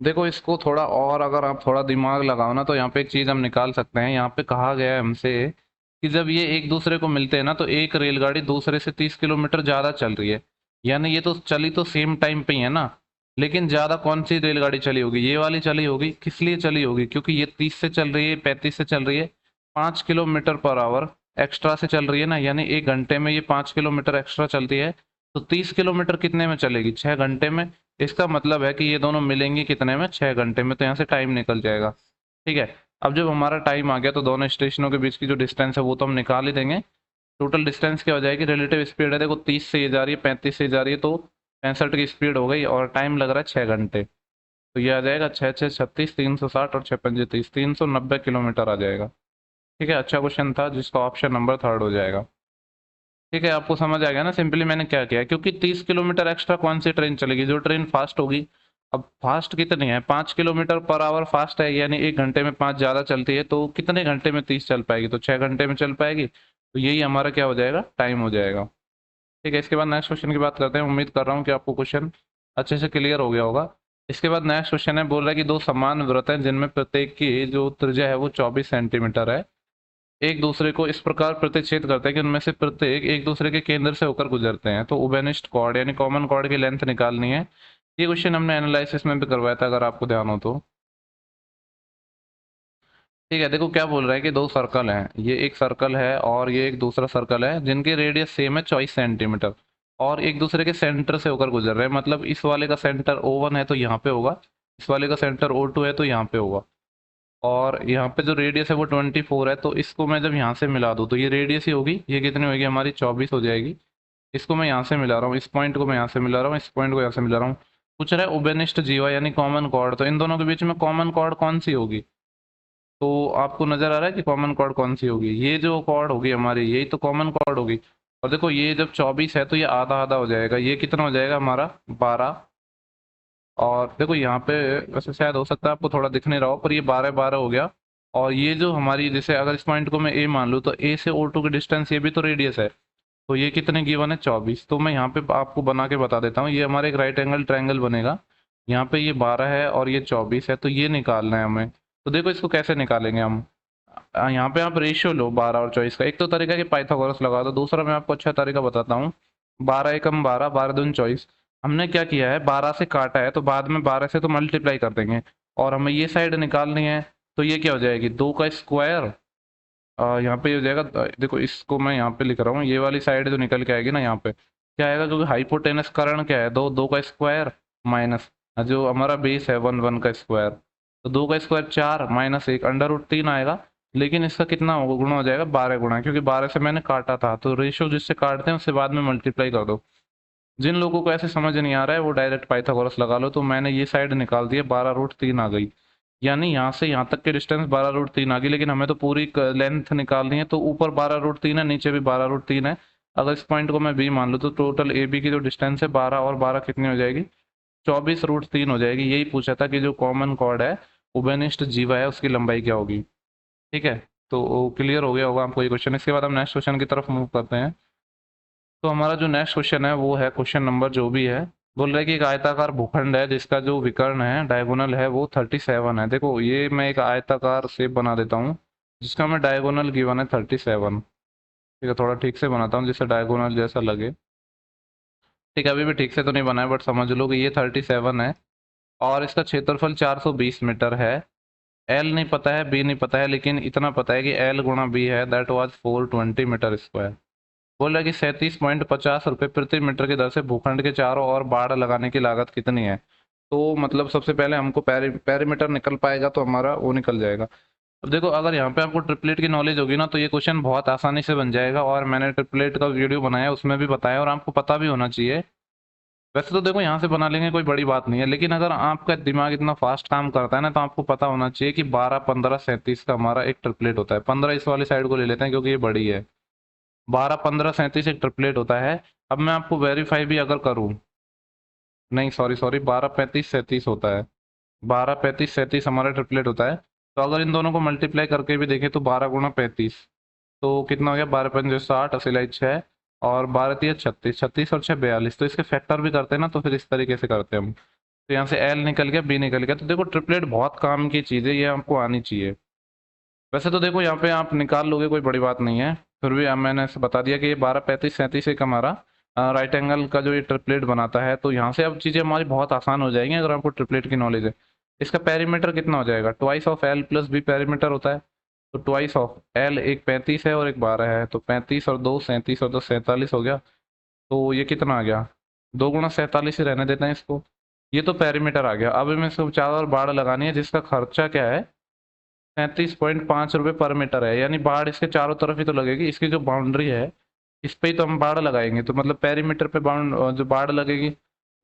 देखो इसको थोड़ा और अगर आप थोड़ा दिमाग लगाओ ना, तो यहाँ पे एक चीज़ हम निकाल सकते हैं। यहाँ पे कहा गया है हमसे कि जब ये एक दूसरे को मिलते हैं ना, तो एक रेलगाड़ी दूसरे से 30 किलोमीटर ज़्यादा चल रही है। यानी ये तो चली तो सेम टाइम पे ही है ना, लेकिन ज़्यादा कौन सी रेलगाड़ी चली होगी, ये वाली चली होगी। किस लिए चली होगी, क्योंकि ये 30 से चल रही है, 35 से चल रही है, 5 किलोमीटर पर आवर एक्स्ट्रा से चल रही है ना, यानी 1 घंटे में ये 5 किलोमीटर एक्स्ट्रा चलती है। तो 30 किलोमीटर कितने में चलेगी, 6 घंटे में। इसका मतलब है कि ये दोनों मिलेंगी कितने में, 6 घंटे में। तो यहाँ से टाइम निकल जाएगा। ठीक है, अब जब हमारा टाइम आ गया तो दोनों स्टेशनों के बीच की जो डिस्टेंस है वो तो हम निकाल ही देंगे। टोटल डिस्टेंस क्या हो जाएगी, रिलेटिव स्पीड है, देखो 30 से ये जा रही है, 35 से जा रही है, तो 65 की स्पीड हो गई, और टाइम लग रहा है 6 घंटे। तो ये आ जाएगा 6×6 = 36, 360, और 6×5 = 30, 390 किलोमीटर आ जाएगा। ठीक है, अच्छा क्वेश्चन था, जिसका ऑप्शन नंबर 3 हो जाएगा। ठीक है, आपको समझ आ गया ना सिंपली मैंने क्या किया, क्योंकि 30 किलोमीटर एक्स्ट्रा कौन सी ट्रेन चलेगी, जो ट्रेन फास्ट होगी। अब फास्ट कितनी है, 5 किलोमीटर पर आवर फास्ट है, यानी 1 घंटे में 5 ज़्यादा चलती है, तो कितने घंटे में 30 चल पाएगी, तो 6 घंटे में चल पाएगी। तो यही हमारा क्या हो जाएगा, टाइम हो जाएगा। ठीक है, इसके बाद नेक्स्ट क्वेश्चन की बात करते हैं। उम्मीद कर रहा हूँ कि आपको क्वेश्चन अच्छे से क्लियर हो गया होगा। इसके बाद नेक्स्ट क्वेश्चन है, बोल रहा है कि दो समान वृत्त हैं जिनमें प्रत्येक की जो त्रिज्या है वो 24 सेंटीमीटर है, एक दूसरे को इस प्रकार प्रतिच्छेद करते हैं कि उनमें से प्रत्येक एक दूसरे के केंद्र से होकर गुजरते हैं। तो उभयनिष्ठ कॉर्ड यानी कॉमन कॉर्ड की लेंथ निकालनी है। ये क्वेश्चन हमने एनालिसिस में भी करवाया था, अगर आपको ध्यान हो तो। ठीक है, देखो क्या बोल रहा है कि दो सर्कल हैं, ये एक सर्कल है और ये एक दूसरा सर्कल है, जिनकी रेडियस सेम है 24 सेंटीमीटर, और एक दूसरे के सेंटर से होकर गुजर रहे हैं। मतलब इस वाले का सेंटर O1 है तो यहाँ पे होगा, इस वाले का सेंटर O2 है तो यहाँ पे होगा, और यहाँ पे जो रेडियस है वो 24 है। तो इसको मैं जब यहाँ से मिला दूँ तो ये रेडियस ही होगी, ये कितनी होगी हमारी, 24 हो जाएगी। इसको मैं यहाँ से मिला रहा हूँ, इस पॉइंट को मैं यहाँ से मिला रहा हूँ, इस पॉइंट को यहाँ से मिला रहा हूँ, पूछ रहा है उभयनिष्ठ जीवा यानी कॉमन कॉर्ड, तो इन दोनों के बीच में कॉमन कॉर्ड कौन सी होगी? तो आपको नजर आ रहा है कि कॉमन कॉर्ड कौन सी होगी? ये जो कॉर्ड होगी हमारी, यही तो कॉमन कॉर्ड होगी। और देखो ये जब 24 है तो ये आधा आधा हो जाएगा, ये कितना हो जाएगा हमारा 12। और देखो यहाँ पे वैसे शायद हो सकता है आपको थोड़ा दिख नहीं रहा हो, पर ये 12 12 हो गया। और ये जो हमारी, जैसे अगर इस पॉइंट को मैं ए मान लूँ तो ए से O2 की डिस्टेंस, ये भी तो रेडियस है, तो ये कितने गिवन है 24। तो मैं यहाँ पे आपको बना के बता देता हूँ, ये हमारे एक राइट एंगल ट्रायंगल बनेगा। यहाँ पे ये 12 है और ये 24 है, तो ये निकालना है हमें। तो देखो इसको कैसे निकालेंगे हम। यहाँ पे आप रेशियो लो 12 और 24 का। एक तो तरीका है कि पाइथागोरस लगा दो, दूसरा मैं आपको अच्छा तरीका बताता हूँ। 12 एकम 12, 12 दूनी 24। हमने क्या किया है, 12 से काटा है तो बाद में 12 से तो मल्टीप्लाई कर देंगे, और हमें ये साइड निकालनी है। तो ये क्या हो जाएगी, 2 का स्क्वायर। यहाँ पे ये हो जाएगा, देखो इसको मैं यहाँ पे लिख रहा हूँ, ये वाली साइड जो निकल के आएगी ना, यहाँ पे क्या आएगा, क्योंकि हाइपोटेनस कर्ण क्या है, 2, 2 का स्क्वायर माइनस जो हमारा बेस है 1, 1 का स्क्वायर। तो 2 का स्क्वायर 4 माइनस 1 अंडर रूट 3 आएगा। लेकिन इसका कितना होगा, गुणा हो जाएगा 12 गुणा, क्योंकि 12 से मैंने काटा था। तो रेशियो जिससे काटते हैं उससे बाद में मल्टीप्लाई कर दो। जिन लोगों को ऐसे समझ नहीं आ रहा है वो डायरेक्ट पाइथागोरस लगा लो। तो मैंने ये साइड निकाल दी है, 12√3 आ गई। यानी यहाँ से यहाँ तक की डिस्टेंस 12√3 आ गई, लेकिन हमें तो पूरी लेंथ निकालनी है। तो ऊपर 12√3 है, नीचे भी 12√3 है। अगर इस पॉइंट को मैं बी मान लूँ तो टोटल ए बी की जो डिस्टेंस है 12 और 12 कितनी हो जाएगी, 24√3 हो जाएगी। यही पूछा था कि जो कॉमन कॉर्ड है उभयनिष्ठ जीवा है उसकी लंबाई क्या होगी। ठीक है, तो क्लियर हो गया होगा आपको ये क्वेश्चन। इसके बाद हम नेक्स्ट क्वेश्चन की तरफ मूव करते हैं। तो हमारा जो नेक्स्ट क्वेश्चन है वो है क्वेश्चन नंबर जो भी है। बोल रहा है कि एक आयताकार भूखंड है जिसका जो विकर्ण है डायगोनल है वो 37 है। देखो ये मैं एक आयताकार शेप बना देता हूँ जिसका मैं डायगोनल गिवन है 37। ठीक है, थोड़ा ठीक से बनाता हूँ जिससे डायगोनल जैसा लगे। ठीक है, अभी भी ठीक से तो नहीं बना है बट समझ लो कि ये 37 है। और इसका क्षेत्रफल 420 मीटर है। एल नहीं पता है, बी नहीं पता है, लेकिन इतना पता है कि एल गुणा बी है, दैट वाज 420 मीटर स्क्वायर। बोल रहा है कि 37.50 रुपये प्रति मीटर की दर से भूखंड के चारों ओर बाड़ लगाने की लागत कितनी है। तो मतलब सबसे पहले हमको पेरीमीटर निकल पाएगा तो हमारा वो निकल जाएगा। अब देखो अगर यहाँ पे आपको ट्रिपलेट की नॉलेज होगी ना तो ये क्वेश्चन बहुत आसानी से बन जाएगा। और मैंने ट्रिपलेट का वीडियो बनाया उसमें भी बताया, और आपको पता भी होना चाहिए। वैसे तो देखो यहाँ से बना लेंगे कोई बड़ी बात नहीं है, लेकिन अगर आपका दिमाग इतना फास्ट काम करता है ना तो आपको पता होना चाहिए कि 12, 15, 37 का हमारा एक ट्रिपलेट होता है। 15 इस वाली साइड को ले लेते हैं क्योंकि ये बड़ी है। 12, 15, 37 एक ट्रिपलेट होता है। अब मैं आपको वेरीफाई भी अगर करूं, नहीं सॉरी सॉरी, 12, 35, 37 होता है। 12, 35, 37 हमारा ट्रिपलेट होता है। तो अगर इन दोनों को मल्टीप्लाई करके भी देखें तो 12 गुणा 35, तो कितना हो गया, 12 पंजे 60, असिलाई 6, और 12 तिया 36, 36 और 6 42। तो इसके फैक्टर भी करते हैं ना, तो फिर इस तरीके से करते हैं हम। तो यहाँ से एल निकल गया, बी निकल गया। तो देखो ट्रिपलेट बहुत काम की चीज़ है, ये आपको आनी चाहिए। वैसे तो देखो यहाँ पे आप निकाल लोगे, कोई बड़ी बात नहीं है। फिर भी मैंने ऐसे बता दिया कि ये 12, 35, 37 एक हमारा राइट एंगल का जो ये ट्रिपलेट बनाता है। तो यहाँ से अब चीज़ें हमारी बहुत आसान हो जाएंगी अगर आपको ट्रिपलेट की नॉलेज है। इसका पेरीमीटर कितना हो जाएगा, twice of L plus B perimeter होता है। तो ट्वाइस ऑफ एल, एक 35 है और एक 12 है, तो 35 और 2 37 और 10 47 हो गया। तो ये कितना आ गया, 2 गुणा 47 ही रहने देते हैं इसको। ये तो पेरीमीटर आ गया। अब हमें इसको चार और बाड़ लगानी है जिसका खर्चा क्या है, 37.5 रुपये पर मीटर है। यानी बाढ़ इसके चारों तरफ ही तो लगेगी, इसकी जो बाउंड्री है इस पे ही तो हम बाढ़ लगाएंगे। तो मतलब पेरीमीटर पे बाउंड जो बाढ़ लगेगी,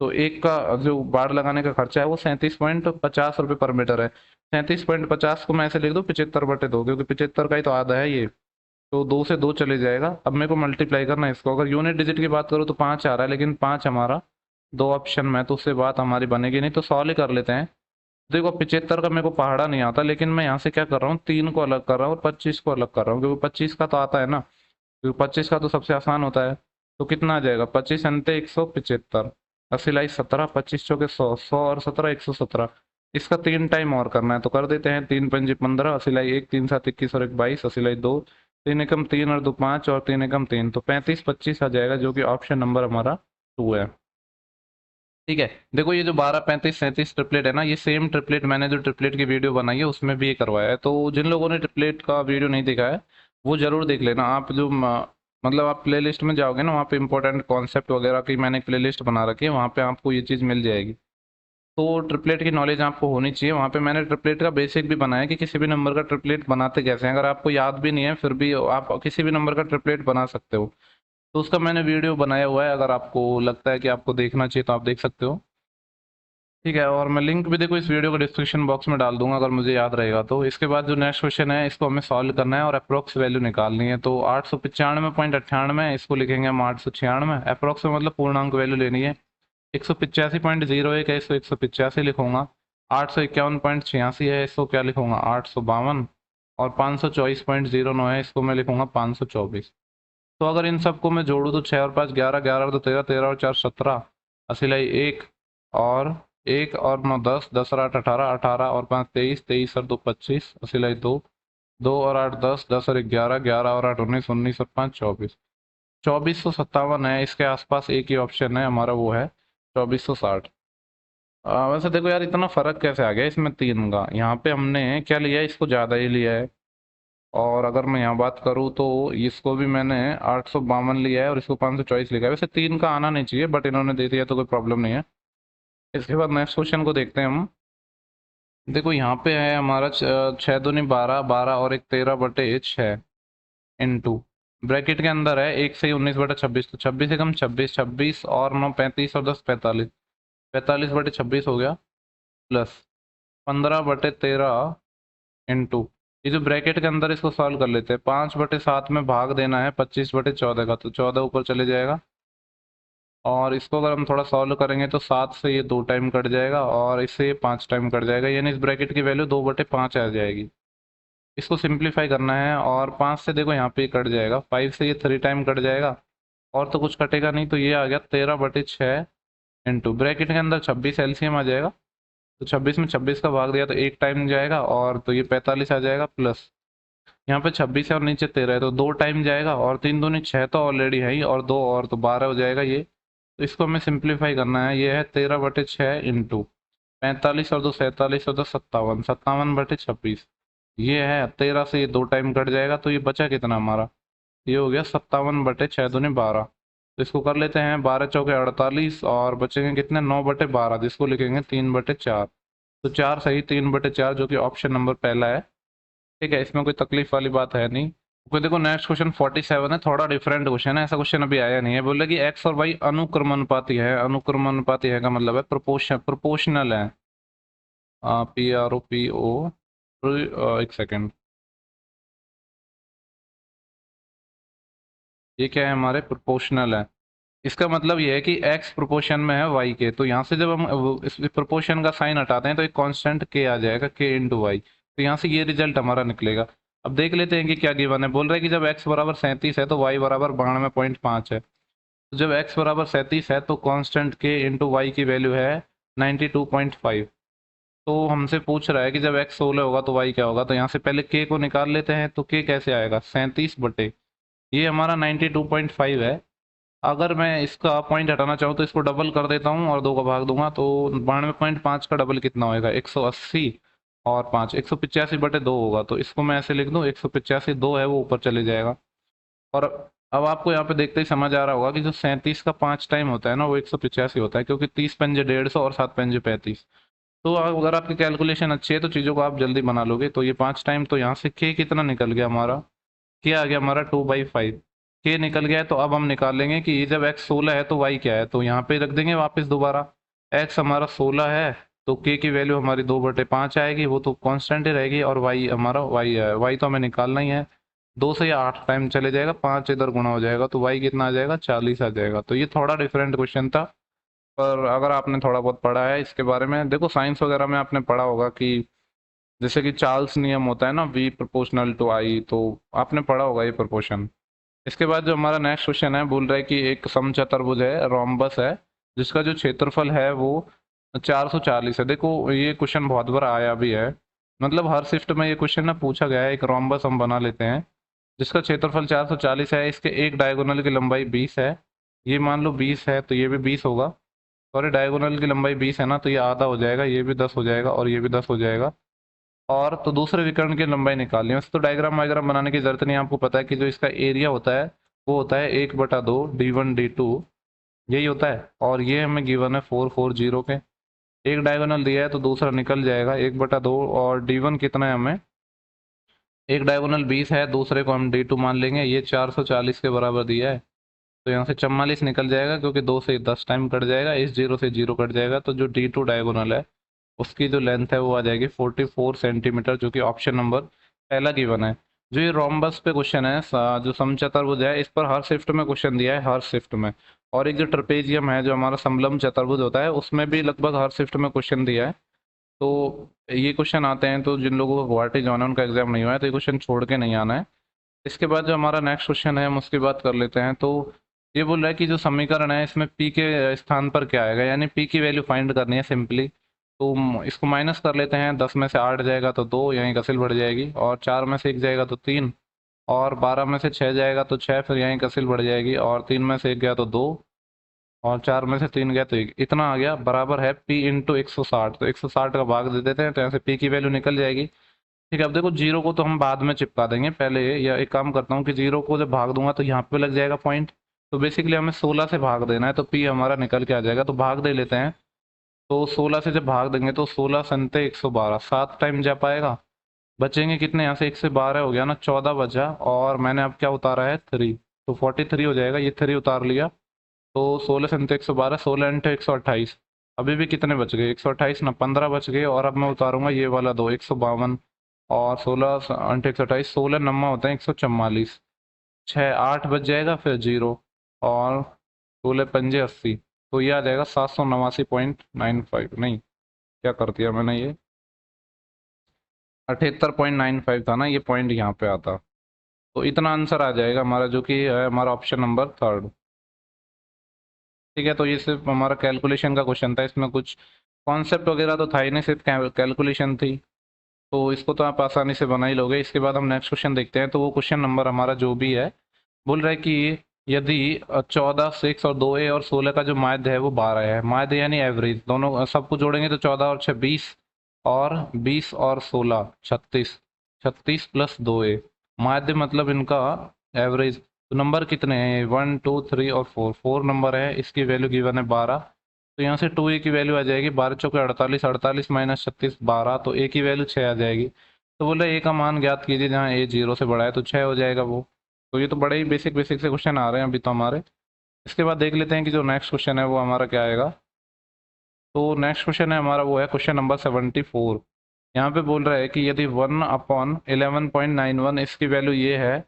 तो एक का जो बाढ़ लगाने का खर्चा है वो 37.50 रुपये पर मीटर है। 37.50 को मैं ऐसे लिख दूँ 75/2, क्योंकि 75 का ही तो आधा है ये। तो 2 से 2 चले जाएगा। अब मेरे को मल्टीप्लाई करना है इसको। अगर यूनिट डिजिट की बात करूँ तो 5 आ रहा है, लेकिन 5 हमारा 2 ऑप्शन में, तो उससे बात हमारी बनेगी नहीं। तो सॉल्व ही कर लेते हैं। देखो 75 का मेरे को पहाड़ा नहीं आता, लेकिन मैं यहाँ से क्या कर रहा हूँ, 3 को अलग कर रहा हूँ और 25 को अलग कर रहा हूँ, क्योंकि 25 का तो आता है ना, क्योंकि 25 का तो सबसे आसान होता है। तो कितना आ जाएगा, 25 अंते 175, 80 17, 25 चौके 100, 100 और 17 117। इसका 3 टाइम और करना है तो कर देते हैं। 3 पंजे 15, 80 1, 3 7 21 और 1 22, 80 2, 3 एकम 3 और 2 5 और 3 एकम 3, तो 35 25 आ जाएगा, जो कि ऑप्शन नंबर हमारा 2 है। ठीक है, देखो ये जो 12, 35, 37 ट्रिपलेट है ना, ये सेम ट्रिपलेट मैंने जो ट्रिपलेट की वीडियो बनाई है उसमें भी ये करवाया है। तो जिन लोगों ने ट्रिपलेट का वीडियो नहीं देखा है वो जरूर देख लेना। आप जो मतलब आप प्लेलिस्ट में जाओगे ना, वहाँ पे इंपॉर्टेंट कॉन्सेप्ट वगैरह की मैंने एक प्लेलिस्ट बना रखी है, वहाँ पे आपको ये चीज़ मिल जाएगी। तो ट्रिपलेट की नॉलेज आपको होनी चाहिए। वहाँ पे मैंने ट्रिपलेट का बेसिक भी बनाया कि किसी भी नंबर का ट्रिपलेट बनाते कैसे हैं। अगर आपको याद भी नहीं है फिर भी आप किसी भी नंबर का ट्रिपलेट बना सकते हो। तो उसका मैंने वीडियो बनाया हुआ है, अगर आपको लगता है कि आपको देखना चाहिए तो आप देख सकते हो। ठीक है, और मैं लिंक भी देखो इस वीडियो को डिस्क्रिप्शन बॉक्स में डाल दूंगा अगर मुझे याद रहेगा तो। इसके बाद जो नेक्स्ट क्वेश्चन है इसको हमें सॉल्व करना है और अप्रोक्स वैल्यू निकालनी है। तो 895.98 इसको लिखेंगे हम 896। अप्रोक्स में मतलब पूर्णांक वैल्यू लेनी है। 185.01 है, इसको 185 लिखूंगा। 851.86 है, इसको क्या लिखूंगा 852। और 524.09 है, इसको मैं लिखूंगा 524। तो अगर इन सबको मैं जोड़ूँ तो 6 और 5 11, 11 और 2 13, 13 और 4 17, असिलाई 1 और 1 और 9 10, 10 और 8 18, 18 और 5 23, 23 और 2 25, असिलाई 2, 2 और 8 10, 10 और 11, 11 और 8 19, 19 और 5 24, 2457 है। इसके आसपास एक ही ऑप्शन है हमारा, वो है 2460। वैसे देखो यार, इतना फर्क कैसे आ गया इसमें तीन का? यहाँ पे हमने क्या लिया है, इसको ज़्यादा ही लिया है। और अगर मैं यहाँ बात करूँ तो इसको भी मैंने 852 लिया है और इसको 524 लिखा है। वैसे तीन का आना नहीं चाहिए, बट इन्होंने दे दिया तो कोई प्रॉब्लम नहीं है। इसके बाद नेक्स्ट क्वेश्चन को देखते हैं हम। देखो यहाँ पे है हमारा 6 दूनी 12, 12 और एक 13/6 इंटू, ब्रैकेट के अंदर है 1 से 19/26, तो 26 एकम 26, 26 और 9 35 और 10 45, 45/26 हो गया। प्लस 15/13 इंटू, ये जो ब्रैकेट के अंदर इसको सॉल्व कर लेते हैं। 5/7 में भाग देना है 25/14 का, तो 14 ऊपर चले जाएगा। और इसको अगर हम थोड़ा सॉल्व करेंगे तो 7 से ये 2 टाइम कट जाएगा और इससे ये 5 टाइम कट जाएगा, यानी इस ब्रैकेट की वैल्यू 2/5 आ जाएगी। इसको सिंप्लीफाई करना है और 5 से देखो यहाँ पे ये कट जाएगा, 5 से ये 3 टाइम कट जाएगा और तो कुछ कटेगा नहीं, तो ये आ गया 13/6 इंटू, ब्रैकेट के अंदर 26 एलसीएम आ जाएगा। तो 26 में 26 का भाग दिया तो एक टाइम जाएगा और तो ये 45 आ जाएगा। प्लस यहाँ पे 26 है और नीचे 13 है, तो 2 टाइम जाएगा और 3 दूनी 6 तो ऑलरेडी है ही, और 2 और तो 12 हो जाएगा ये। तो इसको हमें सिंप्लीफाई करना है। ये है 13/6 इंटू 45 और 2 47 और 2 57, 57/26। ये है 13 से ये 2 टाइम कट जाएगा, तो ये बचा कितना हमारा, ये हो गया 57/6 दूनी 12। तो इसको कर लेते हैं, 12 चौके 48 और बचेंगे कितने 9/12, जिसको लिखेंगे 3/4। तो 4 सही 3/4, जो कि ऑप्शन नंबर पहला है। ठीक है, इसमें कोई तकलीफ वाली बात है नहीं। कोई देखो नेक्स्ट क्वेश्चन 47 है, थोड़ा डिफरेंट क्वेश्चन है, ऐसा क्वेश्चन अभी आया नहीं है। बोले कि एक्स और वाई अनुक्रमानुपाती है। अनुक्रमानुपाती है का मतलब है प्रोपोर्शनल है। PROPO, एक सेकेंड, ये क्या है हमारे प्रोपोर्शनल है। इसका मतलब ये है कि x प्रोपोर्शन में है y के, तो यहाँ से जब हम इस प्रोपोर्शन का साइन हटाते हैं तो एक कांस्टेंट k आ जाएगा, k इंटू वाई। तो यहाँ से ये रिजल्ट हमारा निकलेगा। अब देख लेते हैं कि क्या गिवन है। बोल रहा है कि जब x बराबर 37 है तो y बराबर 92.5 है। तो जब x बराबर 37 है तो कांस्टेंट k इंटू वाई की वैल्यू है 92.5। तो हमसे पूछ रहा है कि जब x 16 होगा तो y क्या होगा। तो यहाँ से पहले k को निकाल लेते हैं, तो k कैसे आएगा 37 ये हमारा 92.5 है। अगर मैं इसका पॉइंट हटाना चाहूँ तो इसको डबल कर देता हूँ और 2 का भाग दूंगा, तो 92.5 का डबल कितना होएगा 180 और 5 185/2 होगा। तो इसको मैं ऐसे लिख दूँ, 185 2 है वो ऊपर चले जाएगा। और अब आपको यहाँ पे देखते ही समझ आ रहा होगा कि जो 37 का 5 टाइम होता है ना, वो 185 होता है, क्योंकि 30 पंजे 150 और 7 पंजे 35। तो अगर आपकी कैलकुलेशन अच्छी है तो चीज़ों को आप जल्दी बना लोगे। तो ये 5 टाइम, तो यहाँ से के कितना निकल गया हमारा, क्या आ गया हमारा 2/5। के निकल गया है, तो अब हम निकालेंगे कि ये जब x 16 है तो y क्या है। तो यहाँ पे रख देंगे वापस दोबारा, x हमारा 16 है तो k की वैल्यू हमारी 2/5 आएगी, वो तो कांस्टेंट ही रहेगी। और y हमारा y है, y तो हमें निकालना ही है। 2 से ये 8 टाइम चले जाएगा, 5 इधर गुणा हो जाएगा, तो y कितना आ जाएगा 40 आ जाएगा। तो ये थोड़ा डिफरेंट क्वेश्चन था, पर अगर आपने थोड़ा बहुत पढ़ा है इसके बारे में, देखो साइंस वगैरह में आपने पढ़ा होगा कि जैसे कि चार्ल्स नियम होता है ना, v प्रोपोर्शनल टू i, तो आपने पढ़ा होगा ये प्रोपोर्शन। इसके बाद जो हमारा नेक्स्ट क्वेश्चन है, बोल रहा है कि एक समचतुर्भुज है, रोम्बस है, जिसका जो क्षेत्रफल है वो 440 है। देखो ये क्वेश्चन बहुत बार आया भी है, मतलब हर शिफ्ट में ये क्वेश्चन ना पूछा गया है। एक रोम्बस हम बना लेते हैं जिसका क्षेत्रफल 440 है, इसके एक डायगोनल की लंबाई 20 है। ये मान लो 20 है तो ये भी 20 होगा। सॉरी, डायगोनल की लंबाई 20 है ना, तो ये आधा हो जाएगा, ये भी 10 हो जाएगा और ये भी 10 हो जाएगा। और तो दूसरे विकर्ण की लंबाई निकालनी है। वैसे तो डायग्राम वायग्राम बनाने की जरूरत नहीं है, आपको पता है कि जो इसका एरिया होता है वो होता है 1/2 d1 d2, यही होता है। और ये हमें गिवन है 440 के, एक डायगोनल दिया है तो दूसरा निकल जाएगा 1/2। और d1 कितना है हमें, एक डायगोनल 20 है, दूसरे को हम d2 मान लेंगे, ये 440 के बराबर दिया है। तो यहाँ से 44 निकल जाएगा, क्योंकि 2 से 10 टाइम कट जाएगा, इस 0 से 0 कट जाएगा, तो जो D2 डायगोनल है उसकी जो लेंथ है वो आ जाएगी 44 सेंटीमीटर, जो कि ऑप्शन नंबर पहला गिवन है। जो ये रोम्बस पे क्वेश्चन है, जो समचतुर्भुज है, इस पर हर शिफ्ट में क्वेश्चन दिया है, हर शिफ्ट में। और एक जो ट्रपेजियम है, जो हमारा समलंब चतुर्भुज होता है, उसमें भी लगभग हर शिफ्ट में क्वेश्चन दिया है। तो ये क्वेश्चन आते हैं, तो जिन लोगों को गुवाहाटी जाना है उनका एग्जाम नहीं हुआ है, तो ये क्वेश्चन छोड़ के नहीं आना है। इसके बाद जो हमारा नेक्स्ट क्वेश्चन है हम उसकी बात कर लेते हैं। तो ये बोल रहा है कि जो समीकरण है इसमें पी के स्थान पर क्या आएगा, यानी पी की वैल्यू फाइंड करनी है सिंपली। तो इसको माइनस कर लेते हैं। 10 में से 8 जाएगा तो 2, यहीं कसिल बढ़ जाएगी, और 4 में से 1 जाएगा तो 3, और 12 में से 6 जाएगा तो 6, फिर यहीं कसिल बढ़ जाएगी, और 3 में से 1 गया तो 2, और 4 में से 3 गया तो 1। इतना आ गया, बराबर है P इंटू 160। तो 160 का भाग दे देते हैं, तो यहाँ से P की वैल्यू निकल जाएगी। ठीक है, अब देखो जीरो को तो हम बाद में चिपका देंगे पहले, या एक काम करता हूँ कि जीरो को जब भाग दूंगा तो यहाँ पे लग जाएगा पॉइंट। तो बेसिकली हमें 16 से भाग देना है, तो P हमारा निकल के आ जाएगा, तो भाग दे लेते हैं। तो 16 से जब भाग देंगे तो 16 संते 112, 7 टाइम जा पाएगा। बचेंगे कितने, यहाँ से 1 से 12 हो गया ना, 14 बचा, और मैंने अब क्या उतारा है 3, तो 43 हो जाएगा, ये 3 उतार लिया। तो 16 संते 112, 16 इंटू 128, अभी भी कितने बच गए, 128 ना, 15 बच गए। और अब मैं उतारूंगा ये वाला 2, 152, और 16 अंठे 128, 16 नम्मा होते हैं 144, 6 8 बच जाएगा, फिर 0, और 16 पंजे 80। तो ये आ जाएगा 789.95, नहीं क्या कर दिया मैंने, ये 78.95 था ना, ये पॉइंट यहाँ पे आता। तो इतना आंसर आ जाएगा हमारा, जो कि है हमारा ऑप्शन नंबर 3। ठीक है, तो ये सिर्फ हमारा कैलकुलेशन का क्वेश्चन था, इसमें कुछ कॉन्सेप्ट वगैरह तो था ही नहीं, सिर्फ कैलकुलेशन थी। तो इसको तो आप आसानी से बना ही लोगे। इसके बाद हम नेक्स्ट क्वेश्चन देखते हैं। तो वो क्वेश्चन नंबर हमारा जो भी है, बोल रहा है कि यदि 14 6 और 2a और 16 का जो माध्य है वो 12 है, माध्य यानी एवरेज, दोनों सबको जोड़ेंगे तो 14 और 6 20, और 20 और 16 36, 36 प्लस 2a, माध्य मतलब इनका एवरेज। तो नंबर कितने हैं, 1 2 3 और 4, 4 नंबर है, इसकी वैल्यू गिवन है 12। तो यहाँ से 2a की वैल्यू आ जाएगी 12 चौके 48, 48 माइनस 36 12, तो a की वैल्यू 6 आ जाएगी। तो बोले a का मान ज्ञात कीजिए जहाँ a 0 से बड़ा है, तो 6 हो जाएगा वो। तो ये तो बड़े ही बेसिक बेसिक से क्वेश्चन आ रहे हैं अभी तो हमारे। इसके बाद देख लेते हैं कि जो नेक्स्ट क्वेश्चन है वो हमारा क्या आएगा। तो नेक्स्ट क्वेश्चन है हमारा, वो है क्वेश्चन नंबर 74। यहाँ पे बोल रहा है कि यदि 1/11.91 इसकी वैल्यू ये है,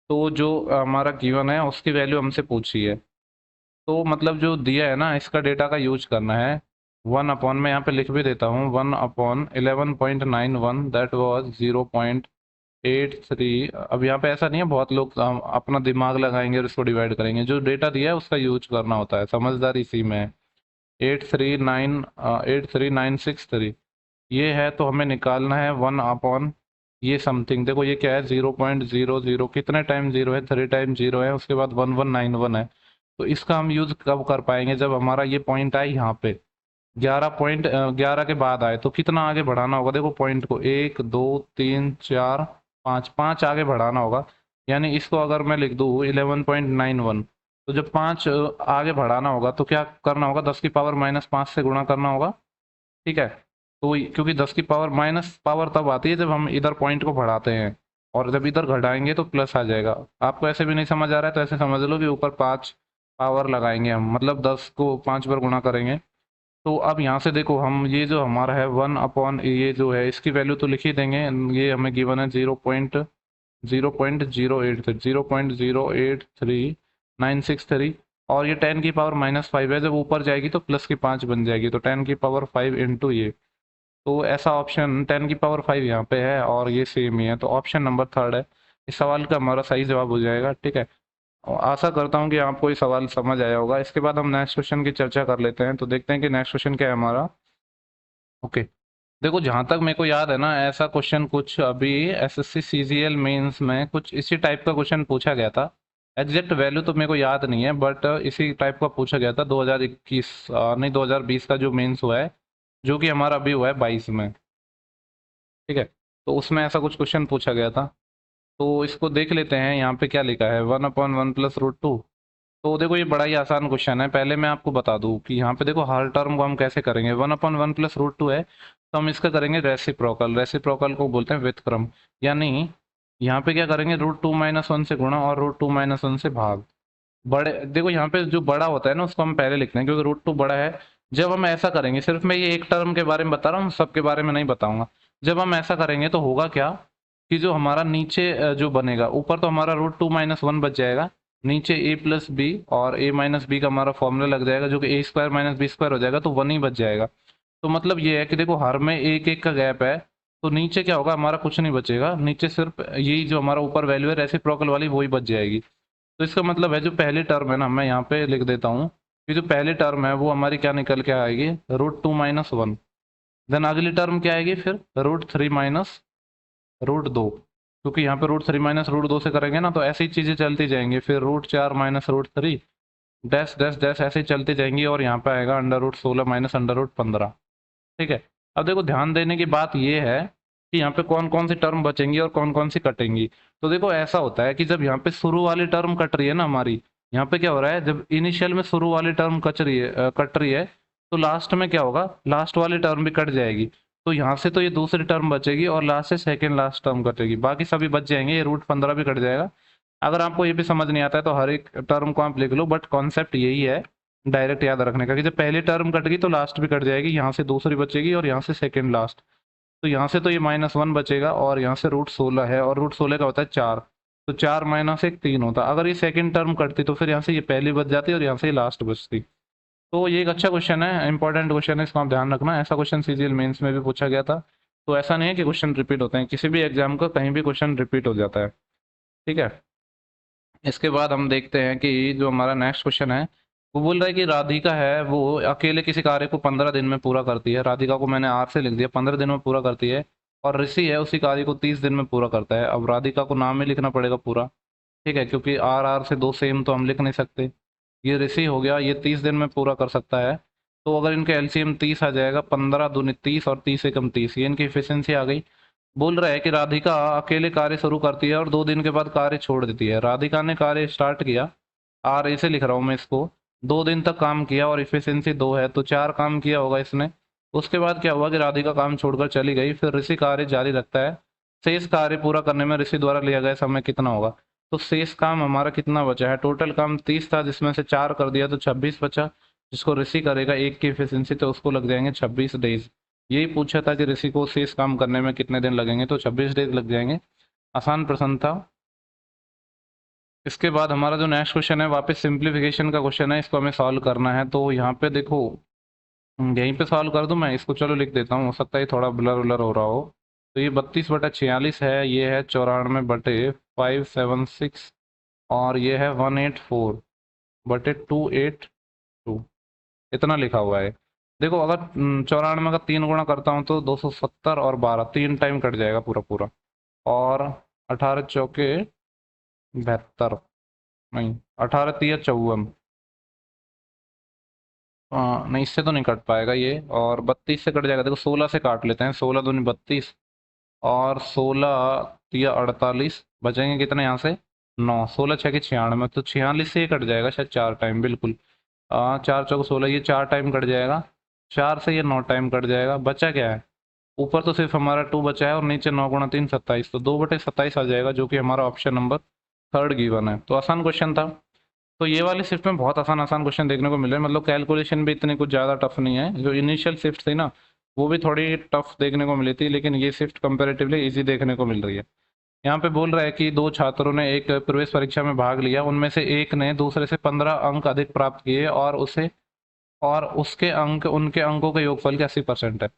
तो जो हमारा गिवन है उसकी वैल्यू हमसे पूछी है। तो मतलब जो दिया है ना, इसका डेटा का यूज करना है। 1 मैं यहाँ पे लिख भी देता हूँ, 1/11.91 दैट वॉज 0.83। अब यहाँ पे ऐसा नहीं है, बहुत लोग अपना दिमाग लगाएंगे और इसको डिवाइड करेंगे। जो डेटा दिया है उसका यूज करना होता है, समझदारी इसी में है। 83963 ये है, तो हमें निकालना है 1 ये समथिंग। देखो ये क्या है, 0.00, कितने टाइम 0 है, 3 टाइम 0 है, उसके बाद 1191 है। तो इसका हम यूज कब कर पाएंगे, जब हमारा ये पॉइंट आए यहाँ पे 11 के बाद आए। तो कितना आगे बढ़ाना होगा, देखो पॉइंट को 1 2 3 4 5, 5 आगे बढ़ाना होगा। यानी इसको अगर मैं लिख दूँ 11.91, तो जब 5 आगे बढ़ाना होगा तो क्या करना होगा, 10 की पावर -5 से गुणा करना होगा। ठीक है, तो क्योंकि 10 की पावर माइनस पावर तब आती है जब हम इधर पॉइंट को बढ़ाते हैं, और जब इधर घटाएंगे तो प्लस आ जाएगा। आपको ऐसे भी नहीं समझ आ रहा है तो ऐसे समझ लो कि ऊपर 5 पावर लगाएंगे हम, मतलब 10 को 5 पर गुणा करेंगे। तो अब यहाँ से देखो, हम ये जो हमारा है 1 ये जो है इसकी वैल्यू तो लिख ही देंगे। ये हमें गिवन है 0.083, और ये 10 की पावर -5 है, जब ऊपर जाएगी तो प्लस की 5 बन जाएगी, तो 10 की पावर 5 इंटू ये। तो ऐसा ऑप्शन 10 की पावर 5 यहाँ पे है, और ये सेम ही है, तो ऑप्शन नंबर 3 है इस सवाल का हमारा सही जवाब हो जाएगा। ठीक है, और आशा करता हूँ कि आपको ये सवाल समझ आया होगा। इसके बाद हम नेक्स्ट क्वेश्चन की चर्चा कर लेते हैं। तो देखते हैं कि नेक्स्ट क्वेश्चन क्या है हमारा। ओके, देखो जहाँ तक मेरे को याद है ना, ऐसा क्वेश्चन कुछ अभी एसएससी सीजीएल मेंस में कुछ इसी टाइप का क्वेश्चन पूछा गया था। एग्जैक्ट वैल्यू तो मेरे को याद नहीं है, बट इसी टाइप का पूछा गया था 2021 नहीं 2020 का जो मेंस हुआ है, जो कि हमारा अभी हुआ है 22 में। ठीक है, तो उसमें ऐसा कुछ क्वेश्चन पूछा गया था। तो इसको देख लेते हैं, यहाँ पे क्या लिखा है, 1/1 + √2। तो देखो ये बड़ा ही आसान क्वेश्चन है। पहले मैं आपको बता दूं कि यहाँ पे देखो हर टर्म को हम कैसे करेंगे, 1/1 + √2 है, तो हम इसका करेंगे रेसिप्रोकल। रेसिप्रोकल को बोलते हैं व्युत्क्रम। यानी यहाँ पे क्या करेंगे, √2 - 1 से गुणा और √2 - 1 से भाग। बड़े देखो यहाँ पे जो बड़ा होता है ना उसको हम पहले लिखते हैं क्योंकि रूट टू बड़ा है। जब हम ऐसा करेंगे, सिर्फ मैं ये एक टर्म के बारे में बता रहा हूँ, सबके बारे में नहीं बताऊंगा। जब हम ऐसा करेंगे तो होगा क्या कि जो हमारा नीचे जो बनेगा, ऊपर तो हमारा रूट टू माइनस वन बच जाएगा, नीचे ए प्लस बी और ए माइनस बी का हमारा फॉर्मूला लग जाएगा जो कि ए स्क्वायर माइनस बी स्क्वायर हो जाएगा, तो वन ही बच जाएगा। तो मतलब ये है कि देखो हर में एक एक का गैप है, तो नीचे क्या होगा, हमारा कुछ नहीं बचेगा, नीचे सिर्फ यही जो हमारा ऊपर वैल्यू है रेसिप्रोकल वाली वही बच जाएगी। तो इसका मतलब है जो पहली टर्म है ना, मैं यहाँ पे लिख देता हूँ कि जो पहली टर्म है वो हमारी क्या निकल के आएगी, root two minus one. Then अगली टर्म क्या आएगी फिर, रूट थ्री माइनस रूट दो, क्योंकि यहाँ पे रूट थ्री माइनस रूट दो से करेंगे ना तो ऐसी चीजें चलती जाएंगी, फिर रूट चार minus root three, dash dash dash ऐसे ही चलती जाएंगी, और यहाँ पे आएगा अंडर रूट सोलह माइनस अंडर रूट पंद्रह। ठीक है। अब देखो ध्यान देने की बात यह है कि यहाँ पे कौन कौन सी टर्म बचेंगी और कौन कौन सी कटेंगी। तो देखो ऐसा होता है कि जब यहाँ पे शुरू वाली टर्म कट रही है ना हमारी, यहाँ पे क्या हो रहा है, जब इनिशियल में शुरू वाली टर्म कट रही है, तो लास्ट में क्या होगा, लास्ट वाली टर्म भी कट जाएगी। तो यहाँ से तो ये दूसरी टर्म बचेगी और लास्ट से सेकेंड लास्ट टर्म कटेगी, बाकी सभी बच जाएंगे, ये रूट पंद्रह भी कट जाएगा। अगर आपको ये भी समझ नहीं आता है तो हर एक टर्म को आप लिख लो, बट कॉन्सेप्ट यही है डायरेक्ट याद रखने का कि जब पहली टर्म कट गई तो लास्ट भी कट जाएगी, यहाँ से दूसरी बचेगी और यहाँ से सेकेंड लास्ट। तो यहाँ से तो ये माइनस वन बचेगा और यहाँ से रूट सोलह है, और रूट सोलह का होता है चार, तो चार माइनस एक तीन होता। अगर ये सेकेंड टर्म कटती तो फिर यहाँ से ये पहली बच जाती और यहाँ से ये लास्ट बचती। तो ये एक अच्छा क्वेश्चन है, इंपॉर्टेंट क्वेश्चन है, इसको आप ध्यान रखना। ऐसा क्वेश्चन सीजीएल मेंस में भी पूछा गया था। तो ऐसा नहीं है कि क्वेश्चन रिपीट होते हैं, किसी भी एग्जाम का कहीं भी क्वेश्चन रिपीट हो जाता है। ठीक है। इसके बाद हम देखते हैं कि जो हमारा नेक्स्ट क्वेश्चन है, वो बोल रहा है कि राधिका है वो अकेले किसी कार्य को 15 दिन में पूरा करती है। राधिका को मैंने आर से लिख दिया, 15 दिन में पूरा करती है। और ऋषि है उसी कार्य को 30 दिन में पूरा करता है। अब राधिका को नाम ही लिखना पड़ेगा पूरा। ठीक है, क्योंकि आर आर से दो सेम तो हम लिख नहीं सकते। ये ऋषि हो गया, ये 30 दिन में पूरा कर सकता है। तो अगर इनके एलसीएम 30 आ जाएगा, 15 दूनी 30 और 30 एकम 30, ये इनकी एफिशिएंसी आ गई। बोल रहा है कि राधिका अकेले कार्य शुरू करती है और 2 दिन के बाद कार्य छोड़ देती है। राधिका ने कार्य स्टार्ट किया, आर ऐसे लिख रहा हूँ मैं इसको, 2 दिन तक काम किया और इफिशियंसी दो है, तो चार काम किया होगा इसने। उसके बाद क्या हुआ कि राधिका काम छोड़कर चली गई, फिर ऋषि कार्य जारी रखता है। शेष कार्य पूरा करने में ऋषि द्वारा लिया गया समय कितना होगा। तो शेष काम हमारा कितना बचा है, टोटल काम 30 था जिसमें से चार कर दिया तो 26 बचा, जिसको ऋषि करेगा एक की इफिशियंसी, तो उसको लग जाएंगे 26 डेज। यही पूछा था कि ऋषि को शेष काम करने में कितने दिन लगेंगे, तो 26 डेज लग जाएंगे। आसान प्रश्न था। इसके बाद हमारा जो नेक्स्ट क्वेश्चन है वापस सिंप्लीफिकेशन का क्वेश्चन है, इसको हमें सॉल्व करना है। तो यहाँ पे देखो, यहीं पे सॉल्व कर दूं मैं इसको, चलो लिख देता हूँ, हो सकता है थोड़ा ब्लर ब्लर हो रहा हो। तो ये 32/46 है, ये है 94/576, और ये है 184/282, इतना लिखा हुआ है। देखो अगर 94 का 3 गुणा करता हूँ तो 270 और 12 तीन टाइम कट जाएगा पूरा पूरा, और 18 चौके 72, नहीं 18 तिया 54, नहीं इससे तो नहीं कट पाएगा ये, और 32 से कट जाएगा। देखो 16 से काट लेते हैं, 16 दूनी 32 और 16 तिया 48, बचेंगे कितने यहाँ से, 9, 16 छः की 96, तो 46 से ये कट जाएगा शायद चार टाइम, बिल्कुल। चार चौक 16, ये चार टाइम कट जाएगा, चार से ये 9 टाइम कट जाएगा। बचा क्या है, ऊपर तो सिर्फ हमारा 2 बचा है और नीचे 9 × 3 27, तो 2/27 आ जाएगा, जो कि हमारा ऑप्शन नंबर थर्ड गिवन है। तो आसान क्वेश्चन था। तो ये वाले शिफ्ट में बहुत आसान आसान क्वेश्चन देखने को मिल रहे हैं, मतलब कैलकुलेशन भी इतनी कुछ ज़्यादा टफ नहीं है। जो इनिशियल शिफ्ट थी ना वो भी थोड़ी टफ देखने को मिली थी, लेकिन ये शिफ्ट कंपेरेटिवली इजी देखने को मिल रही है। यहाँ पे बोल रहा है कि दो छात्रों ने एक प्रवेश परीक्षा में भाग लिया, उनमें से एक ने दूसरे से 15 अंक अधिक प्राप्त किए और उसके अंक उनके अंकों के योगफल के 80% है।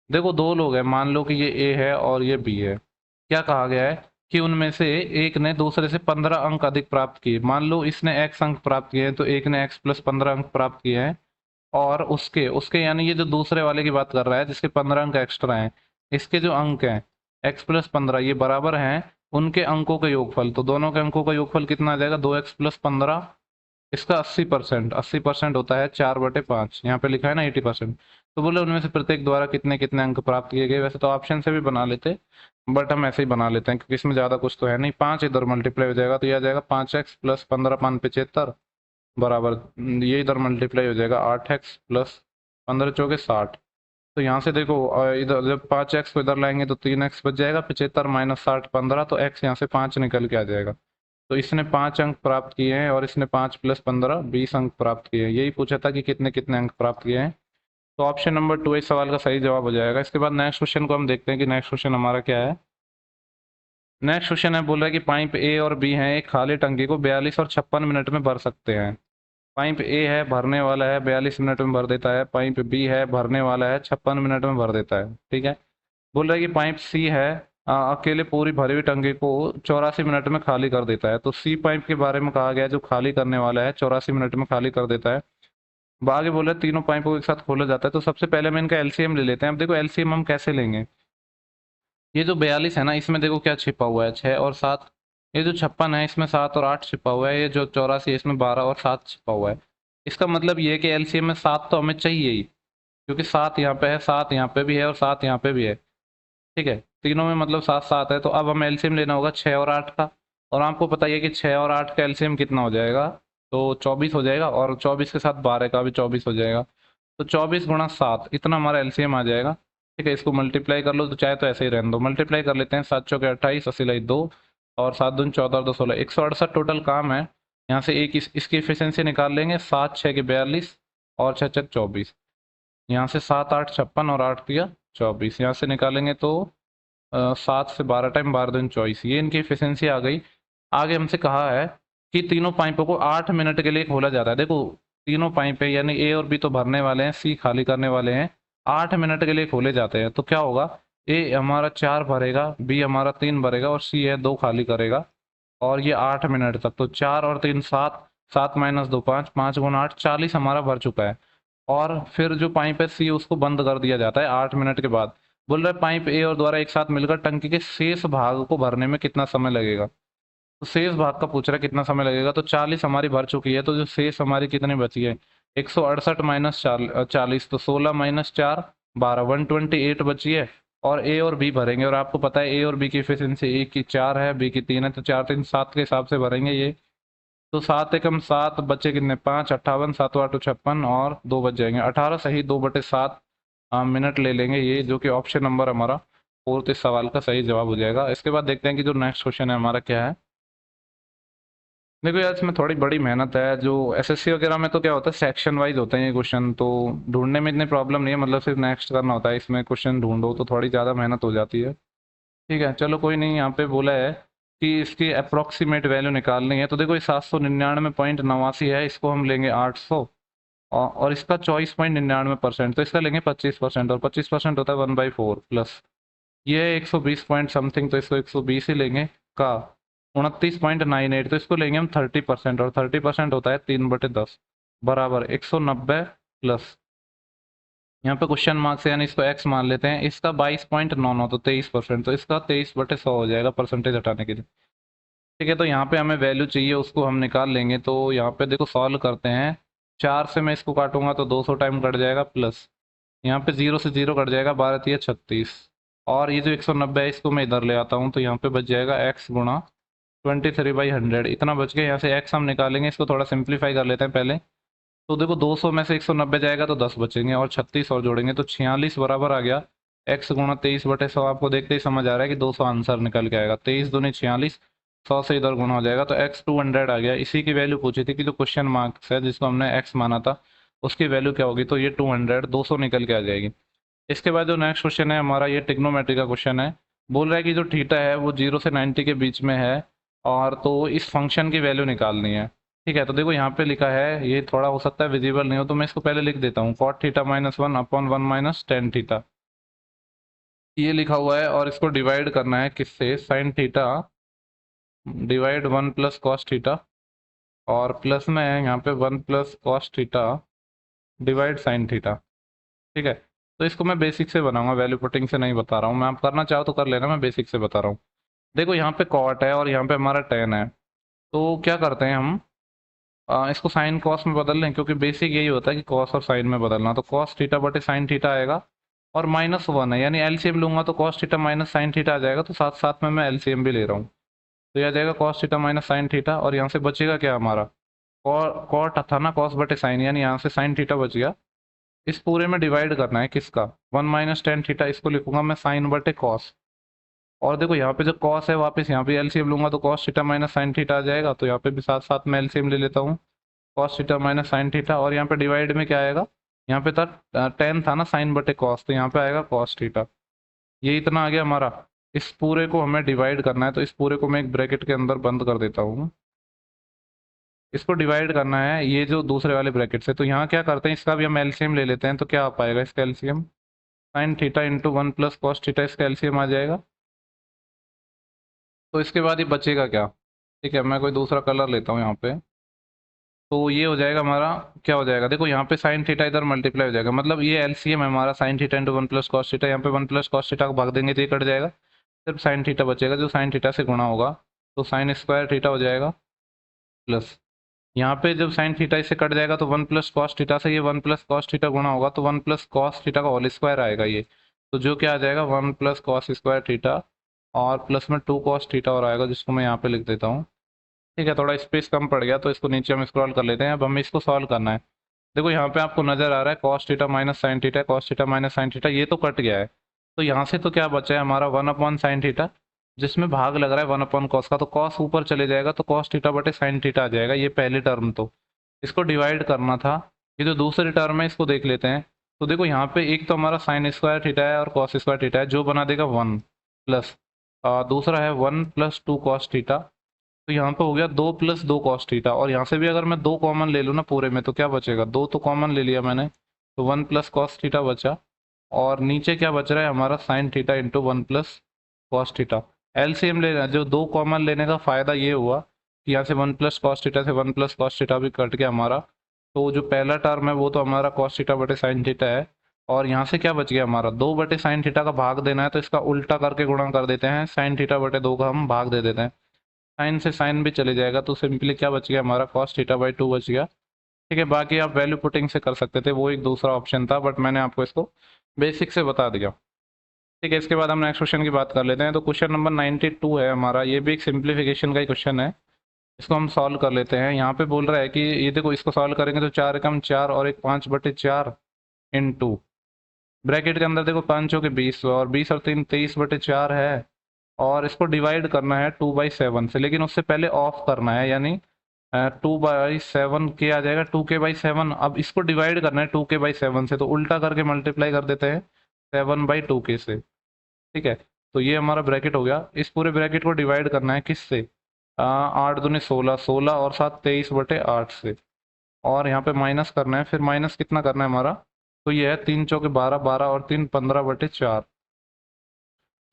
देखो दो लोग हैं, मान लो कि ये ए है और ये बी है। क्या कहा गया है कि उनमें से एक ने दूसरे से 15 अंक अधिक प्राप्त किए। मान लो इसने एक्स अंक प्राप्त किए हैं तो एक ने एक्स प्लस 15 अंक प्राप्त किए हैं, और उसके उसके यानी ये जो दूसरे वाले की बात कर रहा है जिसके 15 अंक एक्स्ट्रा हैं, इसके जो अंक हैं एक्स प्लस 15 ये बराबर हैं उनके अंकों के योगफल। तो दोनों के अंकों का योगफल कितना आ जाएगा, 2x प्लस 15, इसका 80%, 80% होता है 4/5, यहाँ पे लिखा है ना 80%। तो बोले उनमें से प्रत्येक द्वारा कितने कितने अंक प्राप्त किए गए। वैसे तो ऑप्शन से भी बना लेते, बट हम ऐसे ही बना लेते हैं क्योंकि इसमें ज़्यादा कुछ तो है नहीं। 5 इधर मल्टीप्लाई हो जाएगा तो यह आ जाएगा 5x प्लस 15 5 75 बराबर, ये इधर मल्टीप्लाई हो जाएगा 8x प्लस 15 चौके 60। तो यहाँ से देखो इधर जब 5x को इधर लाएंगे तो 3x बच जाएगा, 75 - 60 15, तो x यहाँ से 5 निकल के आ जाएगा। तो इसने 5 अंक प्राप्त किए हैं और इसने 5 + 15 20 अंक प्राप्त किए हैं। यही पूछा था कि कितने कितने अंक प्राप्त किए हैं। तो ऑप्शन नंबर 2 इस सवाल का सही जवाब हो जाएगा। इसके बाद नेक्स्ट क्वेश्चन को हम देखते हैं कि नेक्स्ट क्वेश्चन हमारा क्या है। नेक्स्ट क्वेश्चन है, बोल रहा है कि पाइप ए और बी हैं, एक खाली टंकी को 42 और 56 मिनट में भर सकते हैं। पाइप ए है, भरने वाला है, 42 मिनट में भर देता है। पाइप बी है, भरने वाला है, 56 मिनट में भर देता है। ठीक है। बोल रहा है कि पाइप सी है, अकेले पूरी भरी हुई टंकी को 84 मिनट में खाली कर देता है। तो सी पाइप के बारे में कहा गया है जो खाली करने वाला है, 84 मिनट में खाली कर देता है। आगे बोल रहे हैं तीनों पाइपों को एक साथ खोला जाता है। तो सबसे पहले हम इनका एलसीएम ले लेते हैं। अब देखो एलसीएम हम कैसे लेंगे। ये जो 42 है ना, इसमें देखो क्या छिपा हुआ है, 6 और 7। ये जो 56 है, इसमें 7 और 8 छिपा हुआ है। ये जो 84 है, इसमें 12 और 7 छिपा हुआ है। इसका मतलब ये है कि एलसीएम में 7 तो हमें चाहिए ही, क्योंकि 7 यहाँ पे है, 7 यहाँ पे भी है और 7 यहाँ पे भी है। ठीक है, तीनों में मतलब 7 7 है। तो अब हमें एलसीएम लेना होगा 6 और 8 का। और आपको पता ही है कि 6 और 8 का एलसीएम कितना हो जाएगा, तो 24 हो जाएगा। और 24 के साथ 12 का भी 24 हो जाएगा। तो 24 × 7 इतना हमारा एलसीएम आ जाएगा। ठीक है, इसको मल्टीप्लाई कर लो, तो चाहे तो ऐसे ही रहने दो। मल्टीप्लाई कर लेते हैं, 7 चौके 28, 80 लाई 2 और 7 दूनी 14 और 2 16, 168 टोटल काम है। यहाँ से एक इसकी एफिशिएंसी निकाल लेंगे, 7 6 के 42 और 6 6 24। यहाँ से 7 8 56 और 8 दिया 24। यहाँ से निकालेंगे तो 7 से 12 टाइम 12 दूनी 24। ये इनकी एफिशिएंसी आ गई। आगे हमसे कहा है कि तीनों पाइपों को 8 मिनट के लिए खोला जाता है। देखो तीनों पाइपें यानी ए और बी तो भरने वाले हैं, सी खाली करने वाले हैं। 8 मिनट के लिए खोले जाते हैं। तो क्या होगा, ए हमारा 4 भरेगा, बी हमारा 3 भरेगा और सी है 2 खाली करेगा। और ये 8 मिनट तक। तो 4 और 3 7, 7 - 2 5, 5 × 8 40 हमारा भर चुका है। और फिर जो पाइप है सी, उसको बंद कर दिया जाता है 8 मिनट के बाद। बोल रहा है पाइप ए और द्वारा एक साथ मिलकर टंकी के शेष भाग को भरने में कितना समय लगेगा। तो शेष भाग का पूछ रहा है कितना समय लगेगा। तो 40 हमारी भर चुकी है, तो जो शेष हमारी कितनी बची है, 168 - 40, तो 16 - 4 12, 128 बची है। और ए और बी भरेंगे, और आपको पता है ए और बी की एफिशिएंसी, ए की 4 है, बी की 3 है। तो 4 3 7 के हिसाब से भरेंगे ये। तो 7 एकम 7 बचे कितने, 5 58, 7 8 56 और 2 बच जाएंगे 18, सही 2/7 मिनट ले लेंगे ये, जो कि ऑप्शन नंबर हमारा 4th इस सवाल का सही जवाब हो जाएगा। इसके बाद देखते हैं कि जो नेक्स्ट क्वेश्चन है हमारा क्या है। देखो यार, इसमें थोड़ी बड़ी मेहनत है। जो एसएससी वगैरह में तो क्या होता है, सेक्शन वाइज होते हैं ये क्वेश्चन, तो ढूंढने में इतनी प्रॉब्लम नहीं है। मतलब सिर्फ नेक्स्ट करना होता है, इसमें क्वेश्चन ढूंढो तो थोड़ी ज़्यादा मेहनत हो जाती है। ठीक है, चलो कोई नहीं। यहाँ पे बोला है कि इसकी अप्रोक्सीमेट वैल्यू निकालनी है। तो देखो ये 799.89 है, इसको हम लेंगे 800। और इसका 24.99%, तो इसका लेंगे 25%। और 25% होता है 1/4 प्लस ये 120 पॉइंट समथिंग, तो इसको 120 ही लेंगे का 29.98, तो इसको लेंगे हम 30%। और 30% होता है 3/10 बराबर 190 प्लस, यहाँ पे क्वेश्चन मार्क से यानी इसको एक्स मान लेते हैं। इसका 22.99 तो 23%, तो इसका 23/100 हो जाएगा परसेंटेज हटाने के लिए। ठीक है, तो यहाँ पे हमें वैल्यू चाहिए, उसको हम निकाल लेंगे। तो यहाँ पे देखो सॉल्व करते हैं। 4 से मैं इसको काटूंगा तो 200 टाइम कट जाएगा, प्लस यहाँ पे 0 से 0 कट जाएगा, 12 3 36। और ये जो 190 है, इसको मैं इधर ले आता हूँ, तो यहाँ पे बच जाएगा x गुणा 23/100, इतना बच गया। यहाँ से x हम निकालेंगे, इसको थोड़ा सिंप्लीफाई कर लेते हैं पहले। तो देखो 200 में से 190 जाएगा तो 10 बचेंगे, और 36 और जोड़ेंगे तो 46 बराबर आ गया x गुणा 23/100। आपको देखते ही समझ आ रहा है कि 200 आंसर निकल के आएगा। 23 दूनी 46, 100 से इधर गुणा हो जाएगा, तो x 200 आ गया। इसी की वैल्यू पूछी थी कि जो क्वेश्चन मार्क्स है जिसको हमने x माना था, उसकी वैल्यू क्या होगी। तो ये 200, 200 निकल के आ जाएगी। इसके बाद जो नेक्स्ट क्वेश्चन है हमारा, ये ट्रिग्नोमेट्री का क्वेश्चन है। बोल रहा है कि जो थीटा है वो 0 से 90 के बीच में है, और तो इस फंक्शन की वैल्यू निकालनी है। ठीक है, तो देखो यहाँ पे लिखा है, ये थोड़ा हो सकता है विजिबल नहीं हो, तो मैं इसको पहले लिख देता हूँ। cot थीटा -1/1 - tan थीटा, ये लिखा हुआ है। और इसको डिवाइड करना है किससे, sin theta divide 1 + cos theta, और प्लस में है यहाँ पे 1 + cos theta divide sin theta. ठीक है, तो इसको मैं बेसिक से बनाऊंगा, वैल्यू पुटिंग से नहीं बता रहा हूँ मैं। आप करना चाहो तो कर लेना, मैं बेसिक से बता रहा हूँ। देखो यहाँ पे कॉट है और यहाँ पे हमारा टेन है। तो क्या करते हैं हम, इसको साइन कॉस में बदल लें, क्योंकि बेसिक यही होता है कि कॉस और साइन में बदलना। तो कॉस थीटा बटे साइन थीटा आएगा, और -1 है, यानी एलसीएम लूंगा तो cos theta minus sine theta आ जाएगा। तो साथ साथ में मैं एलसीएम भी ले रहा हूँ, तो यह आ जाएगा cos theta minus sine theta. और यहाँ से बचेगा क्या हमारा, कॉट था ना कॉस बटे साइन, यानी यहाँ से साइन थीटा बच गया। इस पूरे में डिवाइड करना है किसका, 1 - tan थीटा, इसको लिखूंगा मैं साइन बटे कॉस। और देखो यहाँ पे जो कॉस है वापस यहाँ पे एलसीएम लूंगा तो cos theta minus sine theta आ जाएगा, तो यहाँ पे भी साथ साथ में एलसीएम ले लेता हूँ। Cos theta minus sine theta, और यहाँ पे डिवाइड में क्या आएगा, यहाँ पे था टेन था ना साइन बटे कॉस, तो यहाँ पे आएगा कॉस थीटा। ये इतना आ गया हमारा। इस पूरे को हमें डिवाइड करना है, तो इस पूरे को मैं एक ब्रैकेट के अंदर बंद कर देता हूँ। इसको डिवाइड करना है ये जो दूसरे वाले ब्रैकेट से, तो यहाँ क्या करते हैं, इसका भी हम एलसीएम ले लेते हैं। तो क्या आ पाएगा इसका LCM, sine theta into one plus cos theta, इसका एलसीएम आ जाएगा। तो इसके बाद ये बचेगा क्या, ठीक है मैं कोई दूसरा कलर लेता हूँ यहाँ पे। तो ये हो जाएगा हमारा, क्या हो जाएगा, देखो यहाँ पे साइन थीटा इधर मल्टीप्लाई हो जाएगा, मतलब ये एलसीएम है हमारा sine theta into one plus cos theta. यहाँ पे वन प्लस कॉस थीटा को भाग देंगे तो ये कट जाएगा, सिर्फ साइन थीटा बचेगा जो साइन थीटा से गुणा होगा, तो साइन स्क्वायर थीटा हो जाएगा। प्लस यहाँ पे जब साइन थीटा इससे कट जाएगा तो वन प्लस कॉस थीटा से ये वन प्लस कॉस थीटा गुणा होगा, तो वन प्लस कॉस थीटा का होल स्क्वायर आएगा ये, तो जो क्या आ जाएगा one plus cos square theta, और प्लस में टू कॉस थीटा और आएगा, जिसको मैं यहाँ पे लिख देता हूँ। ठीक है, थोड़ा स्पेस कम पड़ गया तो इसको नीचे हम स्क्रॉल कर लेते हैं। अब हमें इसको सॉल्व करना है। देखो यहाँ पे आपको नजर आ रहा है cos theta minus sine theta, cos theta minus sine theta, ये तो कट गया है। तो यहाँ से तो क्या बचा है हमारा वन अपॉन साइन थीटा, जिसमें भाग लग रहा है वन अपॉन कॉस का, तो कॉस ऊपर चले जाएगा तो कॉस थीटा बटे साइन थीटा आ जाएगा, ये पहली टर्म। तो इसको डिवाइड करना था। ये जो दूसरी टर्म है इसको देख लेते हैं। तो देखो यहाँ पे एक तो हमारा साइन स्क्वायर थीटा है और कॉस स्क्वायर थीटा है, जो बना देगा वन, प्लस दूसरा है one plus two cos theta, तो यहाँ पे हो गया दो प्लस दो कॉस थीटा। और यहाँ से भी अगर मैं दो कॉमन ले लूँ ना पूरे में, तो क्या बचेगा, दो तो कॉमन ले लिया मैंने, तो वन प्लस कॉस थीटा बचा। और नीचे क्या बच रहा है हमारा sine theta into one plus cos theta. LCM लेना, जो दो कॉमन लेने का फायदा ये हुआ कि यहाँ से वन प्लस कॉस थीटा से वन प्लस कॉस थीटा भी कट गया हमारा, तो जो पहला टर्म है वो तो हमारा कॉस थीटा बटे साइन थीटा है। और यहाँ से क्या बच गया हमारा, दो बटे साइन थीटा का भाग देना है, तो इसका उल्टा करके गुणा कर देते हैं, साइन थीटा बटे दो का हम भाग दे देते हैं, साइन से साइन भी चले जाएगा, तो सिंपली क्या बच गया हमारा कॉस थीटा बाई टू बच गया। ठीक है, बाकी आप वैल्यू पुटिंग से कर सकते थे, वो एक दूसरा ऑप्शन था, बट मैंने आपको इसको बेसिक से बता दिया। ठीक है, इसके बाद हम नेक्स्ट क्वेश्चन की बात कर लेते हैं। तो क्वेश्चन नंबर 92 है हमारा, ये भी एक सिंप्लीफिकेशन का ही क्वेश्चन है। इसको हम सॉल्व कर लेते हैं। यहाँ पे बोल रहा है कि ये देखो, इसको सॉल्व करेंगे तो चार एकम चार और एक पाँच बटे चार इंटू ब्रैकेट के अंदर देखो पाँच चौके बीस, और बीस और तीन तेईस बटे चार है, और इसको डिवाइड करना है टू बाई सेवन से, लेकिन उससे पहले ऑफ करना है, यानी टू बाई सेवन के आ जाएगा टू के बाई सेवन। अब इसको डिवाइड करना है टू के बाई सेवन से, तो उल्टा करके मल्टीप्लाई कर देते हैं सेवन बाई टू के से। ठीक है, तो ये हमारा ब्रैकेट हो गया। इस पूरे ब्रैकेट को डिवाइड करना है किससे, आठ दूनी सोलह, सोलह और सात तेईस बटे आठ से, और यहाँ पे माइनस करना है, फिर माइनस कितना करना है हमारा, तो ये है तीन चौके बारह, बारह और तीन पंद्रह बटे चार,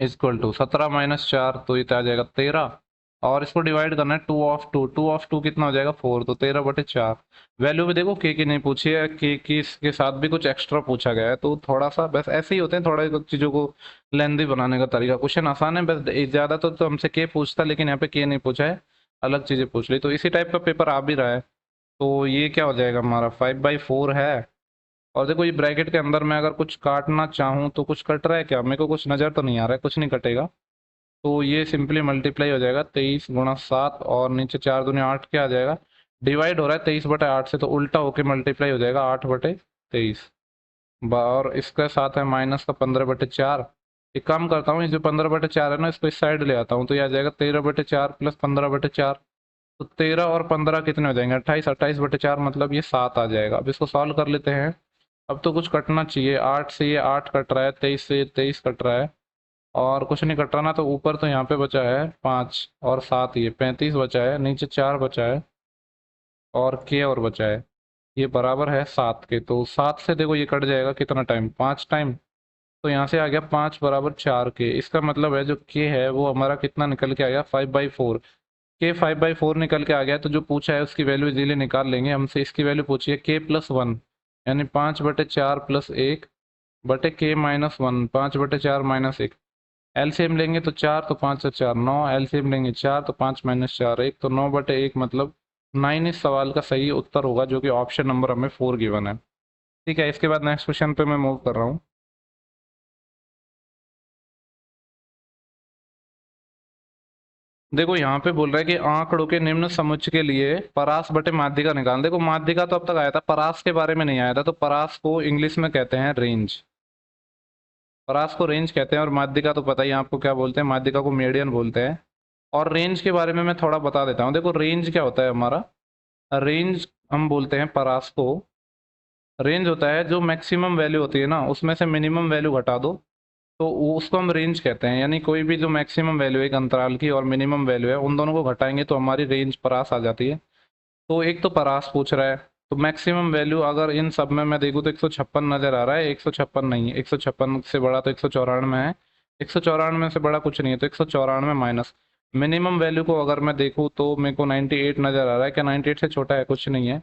इक्वल टू सत्रह माइनस चार, तो ये आ जाएगा तेरह। और इसको डिवाइड करना है two of two, two of two कितना हो जाएगा फोर, तो तेरह बटे चार। वैल्यू भी देखो के की नहीं पूछी है, के की इसके साथ भी कुछ एक्स्ट्रा पूछा गया है, तो थोड़ा सा बस ऐसे ही होते हैं, थोड़ा कुछ चीज़ों को लेंदी बनाने का तरीका। क्वेश्चन आसान है, बस ज़्यादा तो हमसे के पूछता, लेकिन यहाँ पे के नहीं पूछा है, अलग चीज़ें पूछ ली, तो इसी टाइप का पेपर आ भी रहा है। तो ये क्या हो जाएगा हमारा फाइव बाई फोर है। और देखो ये ब्रैकेट के अंदर मैं अगर कुछ काटना चाहूँ तो कुछ कट रहा है क्या, मेरे को कुछ नज़र तो नहीं आ रहा है, कुछ नहीं कटेगा। तो ये सिंपली मल्टीप्लाई हो जाएगा तेईस गुणा सात, और नीचे चार दूनी आठ क्या आ जाएगा, डिवाइड हो रहा है तेईस बटे आठ से, तो उल्टा होके मल्टीप्लाई हो जाएगा आठ बटे तेईस। और इसके साथ है माइनस का पंद्रह बटे चार। एक काम करता हूँ, ये जो पंद्रह बटे चार है ना, इसको इस साइड ले आता हूँ, तो ये आ जाएगा तेरह बटे चार प्लस पंद्रह बटे चार, तो तेरह और पंद्रह कितने हो जाएंगे, अट्ठाईस, अट्ठाईस बटे चार मतलब ये सात आ जाएगा। अब इसको सॉल्व कर लेते हैं। अब तो कुछ कटना चाहिए, आठ से ये आठ कट रहा है, तेईस से ये तेईस कट रहा है, और कुछ नहीं कट रहा ना, तो ऊपर तो यहाँ पे बचा है पाँच और सात, ये पैंतीस बचा है, नीचे चार बचा है, और के और बचा है, ये बराबर है सात के। तो सात से देखो ये कट जाएगा कितना टाइम, पाँच टाइम, तो यहाँ से आ गया पाँच बराबर चार के। इसका मतलब है जो के है वो हमारा कितना निकल के आ गया, फाइव बाई फोर। के फाइव बाई फोर निकल के आ गया, तो जो पूछा है उसकी वैल्यू इजीली निकाल लेंगे। हमसे इसकी वैल्यू पूछी है के प्लस वन, यानी पाँच बटे चार प्लस एक बटे के माइनस वन, पाँच बटे चार माइनस एक। एलसीएम लेंगे तो चार, तो पाँच से चार नौ, एलसीएम लेंगे चार, तो पाँच माइनस चार एक, तो नौ बटे एक मतलब नाइन इस सवाल का सही उत्तर होगा, जो कि ऑप्शन नंबर हमें फोर गिवन है। ठीक है, इसके बाद नेक्स्ट क्वेश्चन पे मैं मूव कर रहा हूँ। देखो यहाँ पे बोल रहा है कि आंकड़ों के निम्न समुच्चय के लिए परास बटे माध्यिका निकाल। देखो माध्यिका तो अब तक आया था, परास के बारे में नहीं आया था, तो परास को इंग्लिश में कहते हैं रेंज। परास को रेंज कहते हैं और माध्यिका तो पता ही है आपको क्या बोलते हैं, माध्यिका को मीडियन बोलते हैं। और रेंज के बारे में मैं थोड़ा बता देता हूँ। देखो रेंज क्या होता है हमारा, रेंज हम बोलते हैं परास को, रेंज होता है जो मैक्सिमम वैल्यू होती है ना उसमें से मिनिमम वैल्यू घटा दो तो उसको हम रेंज कहते हैं। यानी कोई भी जो मैक्सिमम वैल्यू है एक अंतराल की और मिनिमम वैल्यू है उन दोनों को घटाएंगे तो हमारी रेंज परास आ जाती है। तो एक तो परास पूछ रहा है, तो मैक्सिमम वैल्यू अगर इन सब में मैं देखूँ तो 156 नजर आ रहा है, 156 नहीं है, 156 से बड़ा तो 194 है, 194 से बड़ा कुछ नहीं है, तो 194 माइनस मिनिमम वैल्यू को अगर मैं देखूँ तो मेरे को 98 नजर आ रहा है। क्या 98 से छोटा है? कुछ नहीं है।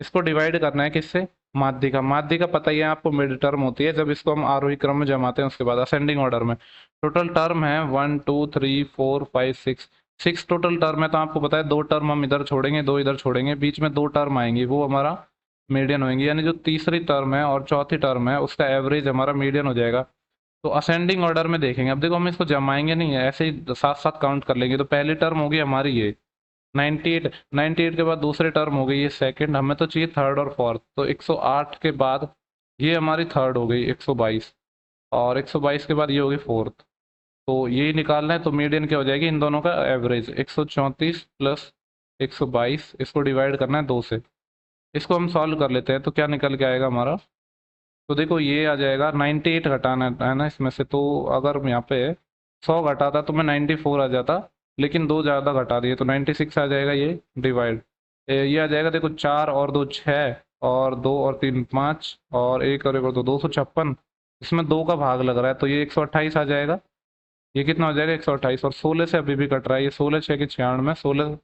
इसको डिवाइड करना है किससे? माध्यिका। माध्यिका पता ही है आपको मिड टर्म होती है, जब इसको हम आरोही क्रम में जमाते हैं उसके बाद असेंडिंग ऑर्डर में। टोटल टर्म है 1 2 3 4 5 6, 6 टोटल टर्म है। तो आपको पता है 2 टर्म हम इधर छोड़ेंगे, 2 इधर छोड़ेंगे, बीच में 2 टर्म आएंगी, वो हमारा मीडियन होंगी। यानी जो तीसरी टर्म है और चौथी टर्म है उसका एवरेज हमारा मीडियन हो जाएगा। तो असेंडिंग ऑर्डर में देखेंगे। अब देखो हम इसको जमाएंगे नहीं है, ऐसे ही साथ साथ काउंट कर लेंगे। तो पहली टर्म होगी हमारी ये 98, 98 के बाद दूसरी टर्म हो गई ये सेकंड, हमें तो चाहिए थर्ड और फोर्थ। तो 108 के बाद ये हमारी थर्ड हो गई 122, और 122 के बाद ये होगी फोर्थ। तो यही निकालना है। तो मीडियन क्या हो जाएगी इन दोनों का एवरेज? 134 प्लस 122, इसको डिवाइड करना है 2 से। इसको हम सॉल्व कर लेते हैं तो क्या निकल के आएगा हमारा। तो देखो ये आ जाएगा 98 घटाना है ना इसमें से। तो अगर मैं यहाँ पे 100 घटाता तो मैं 94 आ जाता, लेकिन 2 ज़्यादा घटा दिए तो 96 आ जाएगा ये डिवाइड। ये आ जाएगा देखो 4 और 2 6, और 2 और 3 5, और 1 और 1 और 2 256। इसमें 2 का भाग लग रहा है तो ये 128 आ जाएगा। ये कितना हो जाएगा 128, और 16 से अभी भी कट रहा है। ये 16 6 के 96, 16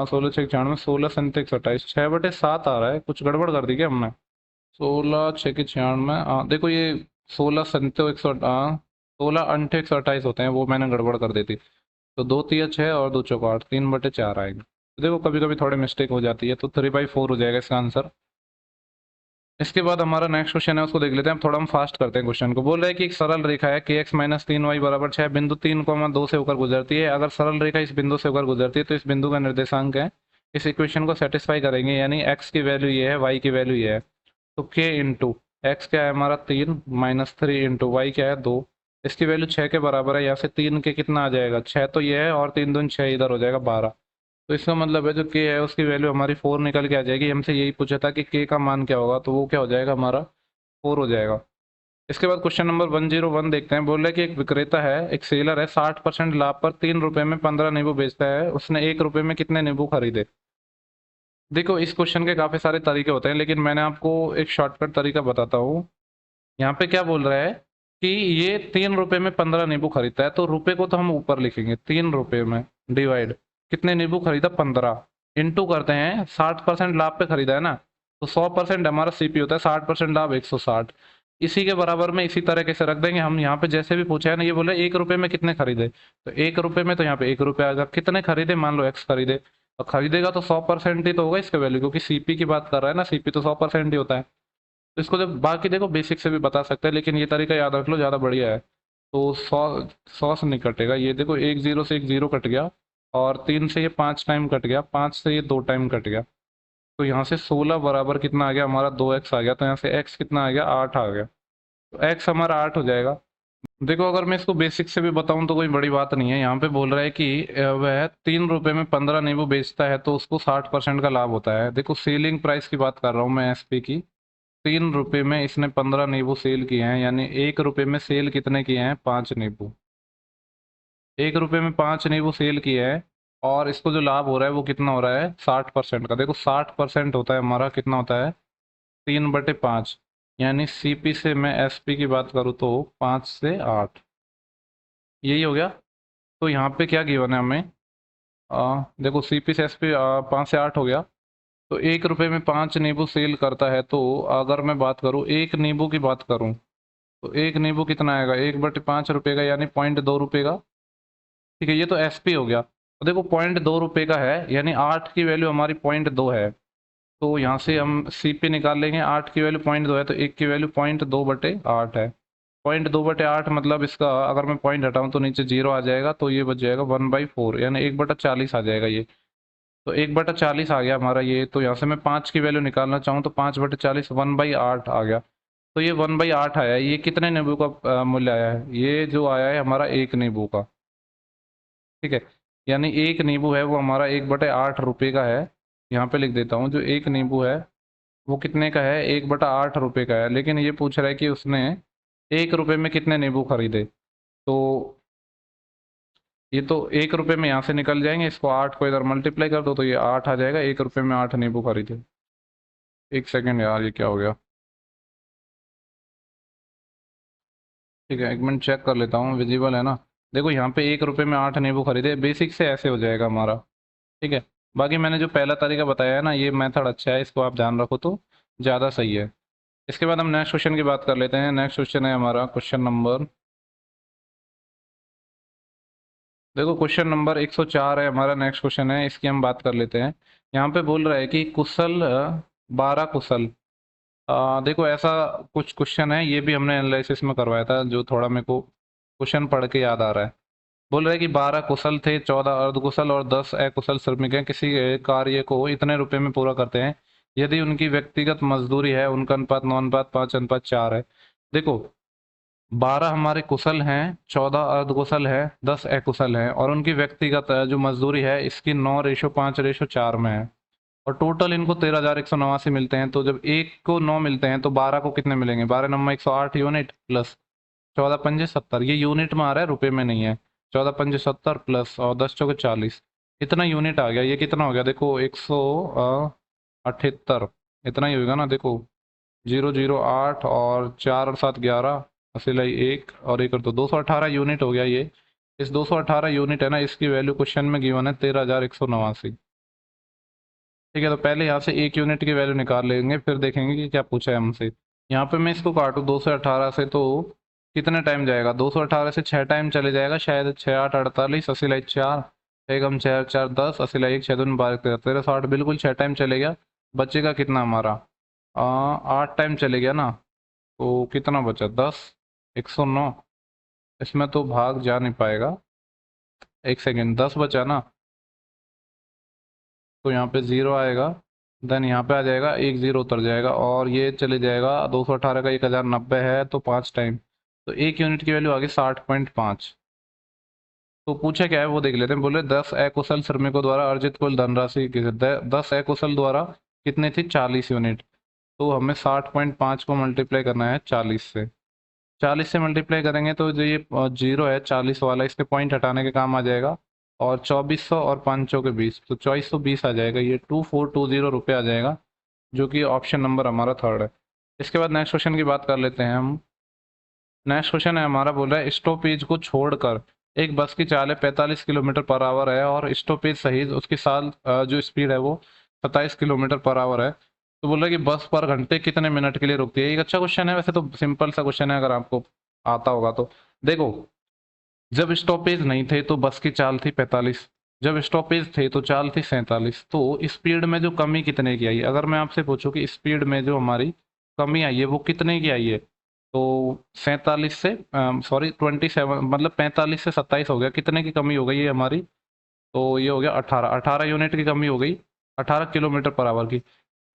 16 6 के 96, 16 संत 128, 6/7 आ रहा है। कुछ गड़बड़ कर दी क्या हमने? 16 6 के 96, देखो ये 16 संतो 100, 16 8 128 होते हैं, वो मैंने गड़बड़ कर दी थी। तो 2 3 6 और 2 चौका 8, 3/4 आएंगे। तो देखो कभी कभी थोड़ी मिस्टेक हो जाती है, तो 3/4 हो जाएगा इसका आंसर। इसके बाद हमारा नेक्स्ट क्वेश्चन है, उसको देख लेते हैं। थोड़ा हम फास्ट करते हैं क्वेश्चन को। बोल रहे हैं कि एक सरल रेखा है कि x माइनस 3y बराबर 6 बिंदु 3,2 से होकर गुजरती है। अगर सरल रेखा इस बिंदु से होकर गुजरती है तो इस बिंदु का निर्देशांक है। इस इक्वेशन को सेटिस्फाई करेंगे, यानी x की वैल्यू ये है, y की वैल्यू ये है। तो k इंटू एक्स क्या है हमारा 3, माइनस 3 इंटू वाई क्या है 2। इसकी वैल्यू 6 के बराबर है। यहाँ से 3 के कितना आ जाएगा? 6 तो ये है, और 3 दूनी 6, इधर हो जाएगा 12। तो इसका मतलब है जो k है उसकी वैल्यू हमारी 4 निकल के आ जाएगी। हमसे यही पूछा था कि k का मान क्या होगा, तो वो क्या हो जाएगा हमारा 4 हो जाएगा। इसके बाद क्वेश्चन नंबर 101 देखते हैं। बोल रहे हैं कि एक विक्रेता है, एक सेलर है, 60% लाभ पर 3 रुपए में 15 नींबू बेचता है। उसने 1 रुपए में कितने नींबू खरीदे? देखो इस क्वेश्चन के काफी सारे तरीके होते हैं, लेकिन मैंने आपको एक शॉर्टकट तरीका बताता हूँ। यहाँ पे क्या बोल रहा है कि ये 3 रुपए में 15 नींबू खरीदता है, तो रुपए को तो हम ऊपर लिखेंगे, 3 रुपए में डिवाइड कितने नींबू खरीदा 15, इंटू करते हैं 60% लाभ पे खरीदा है ना, तो 100% हमारा सीपी होता है, 60% लाभ 160। इसी के बराबर में इसी तरह से रख देंगे हम। यहाँ पे जैसे भी पूछा है ना, ये बोले 1 रुपए में कितने खरीदे, तो 1 रुपए में तो यहाँ पे 1 रुपया आएगा। कितने खरीदे, मान लो एक्स खरीदे, और खरीदेगा तो 100% ही तो होगा इसका वैल्यू, क्योंकि सीपी की बात कर रहा है ना, सीपी तो 100% ही होता है। तो इसको जब बाकी देखो बेसिक से भी बता सकते हैं, लेकिन ये तरीका याद रख लो, ज़्यादा बढ़िया है। तो 100 से नहीं कटेगा, ये देखो 1 0 से 1 0 कट गया, और 3 से ये 5 टाइम कट गया, 5 से ये 2 टाइम कट गया। तो यहाँ से 16 बराबर कितना आ गया हमारा 2x आ गया। तो यहाँ से x कितना आ गया 8 आ गया। तो x हमारा 8 हो जाएगा। देखो अगर मैं इसको बेसिक से भी बताऊं तो कोई बड़ी बात नहीं है। यहाँ पे बोल रहा है कि वह 3 रुपए में 15 नींबू बेचता है तो उसको 60% का लाभ होता है। देखो सेलिंग प्राइस की बात कर रहा हूँ मैं, एसपी की। 3 रुपए में इसने 15 नींबू सेल किए हैं, यानी 1 रुपए में सेल कितने किए हैं? 5 नींबू। 1 रुपए में 5 नींबू सेल किए हैं, और इसको जो लाभ हो रहा है वो कितना हो रहा है? 60% का। देखो 60% होता है हमारा, कितना होता है? 3/5। यानी सीपी से मैं एसपी की बात करूँ तो 5 से 8, यही हो गया। तो यहाँ पे क्या गिवन है हमें? देखो सीपी से एसपी 5 से 8 हो गया। तो 1 रुपए में 5 नींबू सेल करता है। तो अगर मैं बात करूँ, एक नींबू की बात करूँ, तो एक नींबू कितना आएगा? 1/5 रुपये का, यानी 0.2 रुपये का। ठीक है, ये तो एसपी हो गया। तो देखो 0.2 रुपये का है, यानी 8 की वैल्यू हमारी 0.2 है। तो यहाँ से हम सीपी निकाल लेंगे। 8 की वैल्यू 0.2 है, तो 1 की वैल्यू 0.2/8 है। 0.2/8 मतलब इसका अगर मैं पॉइंट हटाऊँ तो नीचे 0 आ जाएगा, तो ये बच जाएगा 1/4, यानी 1/40 आ जाएगा ये। तो 1/40 आ गया हमारा ये। तो यहाँ से मैं 5 की वैल्यू निकालना चाहूँ तो 5/40 1/8 आ गया। तो ये 1/8 आया है। ये कितने नींबू का मूल्य आया है? ये जो आया है हमारा एक नींबू का, ठीक है। यानी एक नींबू है वो हमारा 1/8 रुपये का है। यहाँ पे लिख देता हूँ, जो एक नींबू है वो कितने का है? 1/8 रुपये का है। लेकिन ये पूछ रहा है कि उसने 1 रुपये में कितने नींबू खरीदे। तो ये तो 1 रुपये में यहाँ से निकल जाएंगे, इसको 8 को इधर मल्टीप्लाई कर दो तो ये 8 आ जाएगा। 1 रुपये में 8 नींबू खरीदे। एक सेकेंड यार, ये क्या हो गया? ठीक है, एक मिनट चेक कर लेता हूँ, विजिबल है ना? देखो यहाँ पे 1 रुपये में 8 नींबू खरीदे, बेसिक से ऐसे हो जाएगा हमारा, ठीक है। बाकी मैंने जो पहला तरीका बताया है ना, ये मेथड अच्छा है, इसको आप ध्यान रखो तो ज़्यादा सही है। इसके बाद हम नेक्स्ट क्वेश्चन की बात कर लेते हैं। नेक्स्ट क्वेश्चन है हमारा क्वेश्चन नंबर, देखो क्वेश्चन नंबर 104 है हमारा। नेक्स्ट क्वेश्चन है, इसकी हम बात कर लेते हैं। यहाँ पे बोल रहा है कि कुशल 12 कुशल, देखो ऐसा कुछ क्वेश्चन है, ये भी हमने एनालिसिस में करवाया था, जो थोड़ा मेरे को क्वेश्चन पढ़ के याद आ रहा है। बोल रहे हैं कि 12 कुशल थे, 14 अर्धकुशल और 10 अकुशल श्रमिक हैं, किसी कार्य को इतने रुपए में पूरा करते हैं यदि उनकी व्यक्तिगत मजदूरी है, उनका अनुपात 9:5:4 है। देखो 12 हमारे कुशल हैं, 14 अर्धकुशल है, 10 अकुशल हैं, और उनकी व्यक्तिगत जो मजदूरी है इसकी 9:5:4 में है। और टोटल इनको 13,189 मिलते हैं। तो जब एक को 9 मिलते हैं तो 12 को कितने मिलेंगे? 12 नंबर 108 यूनिट प्लस 14 पंजे 70, ये यूनिट में आ रहा है, रुपए में नहीं है। 14 पंजे 70 प्लस और 10 चौके 40, इतना यूनिट आ गया। ये कितना हो गया? देखो 178, इतना ही होगा ना। देखो 008 और 4 और 7 11, असिलाई 1 और 1 और 218 यूनिट हो गया ये। इस 218 यूनिट है ना, इसकी वैल्यू क्वेश्चन में गिवन है 13,189। ठीक है, तो पहले यहाँ से एक यूनिट की वैल्यू निकाल लेंगे, फिर देखेंगे कि क्या पूछा है हमसे। यहाँ पे मैं इसको काटूँ 218 से तो कितने टाइम जाएगा? 218 से 6 टाइम चले जाएगा शायद। 6 8 48, 80 4, 1 4 4 10, 80 1 6 2 12 13 60, बिल्कुल 6 टाइम चले गया। बचेगा कितना हमारा? 8 टाइम चले गया ना। तो कितना बचा? 10, 109। इसमें तो भाग जा नहीं पाएगा। एक सेकेंड, 10 बचा ना, तो यहाँ पे 0 आएगा। देन यहाँ पे आ जाएगा, एक 0 उतर जाएगा और ये चले जाएगा। 218 का 1090 है तो 5 टाइम, तो एक यूनिट की वैल्यू आ गई 60.5। तो पूछा क्या है वो देख लेते हैं। बोले 10 अकुशल श्रमिकों द्वारा अर्जित कुल धनराशि 10 अकुशल द्वारा कितनी थी? 40 यूनिट। तो हमें 60.5 को मल्टीप्लाई करना है 40 से। 40 से मल्टीप्लाई करेंगे तो जो ये 0 है 40 वाला, इसके पॉइंट हटाने के काम आ जाएगा। और 2400 और 500 के 20, तो 2420 आ जाएगा। ये 2420 रुपये आ जाएगा, जो कि ऑप्शन नंबर हमारा थर्ड है। इसके बाद नेक्स्ट क्वेश्चन की बात कर लेते हैं हम। नेक्स्ट क्वेश्चन है हमारा, बोल रहा है स्टॉपेज को छोड़कर एक बस की चाल है 45 किलोमीटर पर आवर है, और स्टॉपेज सहित उसकी जो स्पीड है वो 27 किलोमीटर पर आवर है। तो बोल रहा है कि बस पर घंटे कितने मिनट के लिए रुकती है। एक अच्छा क्वेश्चन है वैसे, तो सिंपल सा क्वेश्चन है अगर आपको आता होगा तो। देखो जब स्टॉपेज नहीं थे तो बस की चाल थी 45, जब स्टॉपेज थे तो चाल थी 47। तो स्पीड में जो कमी कितने की आई है? अगर मैं आपसे पूछूं कि स्पीड में जो हमारी कमी आई है वो कितने की आई है, तो 47 से सॉरी 27, मतलब 45 से 27 हो गया। कितने की कमी हो गई है हमारी? तो ये हो गया 18 यूनिट की कमी हो गई, 18 किलोमीटर पर आवर की।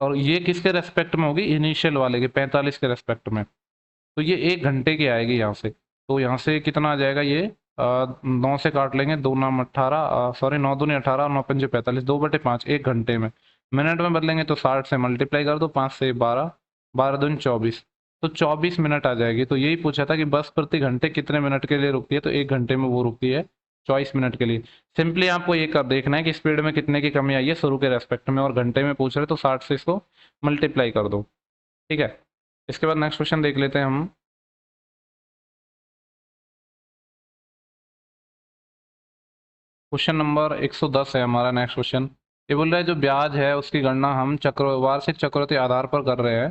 और ये किसके रेस्पेक्ट में होगी? इनिशियल वाले के 45 के रेस्पेक्ट में। तो ये 1 घंटे की आएगी यहाँ से। तो यहाँ से कितना आ जाएगा ये? 9 से काट लेंगे, 2 9 18, सॉरी 9 दूनी 18 और 9 पंजे 45, 2/5 1 घंटे में। मिनट में बदलेंगे तो 60 से मल्टीप्लाई कर दो, 5 से 12, 12 दूनी 24, तो 24 मिनट आ जाएगी। तो यही पूछा था कि बस प्रति घंटे कितने मिनट के लिए रुकती है, तो 1 घंटे में वो रुकती है 24 मिनट के लिए। सिंपली आपको ये कर देखना है कि स्पीड में कितने की कमी आई है शुरू के रेस्पेक्ट में, और घंटे में पूछ रहे तो 60 से इसको मल्टीप्लाई कर दो, ठीक है। इसके बाद नेक्स्ट क्वेश्चन देख लेते हैं हम। क्वेश्चन नंबर 110 है हमारा नेक्स्ट क्वेश्चन। ये बोल रहा है जो ब्याज है उसकी गणना हम वार्षिक चक्रवृद्धि आधार पर कर रहे हैं।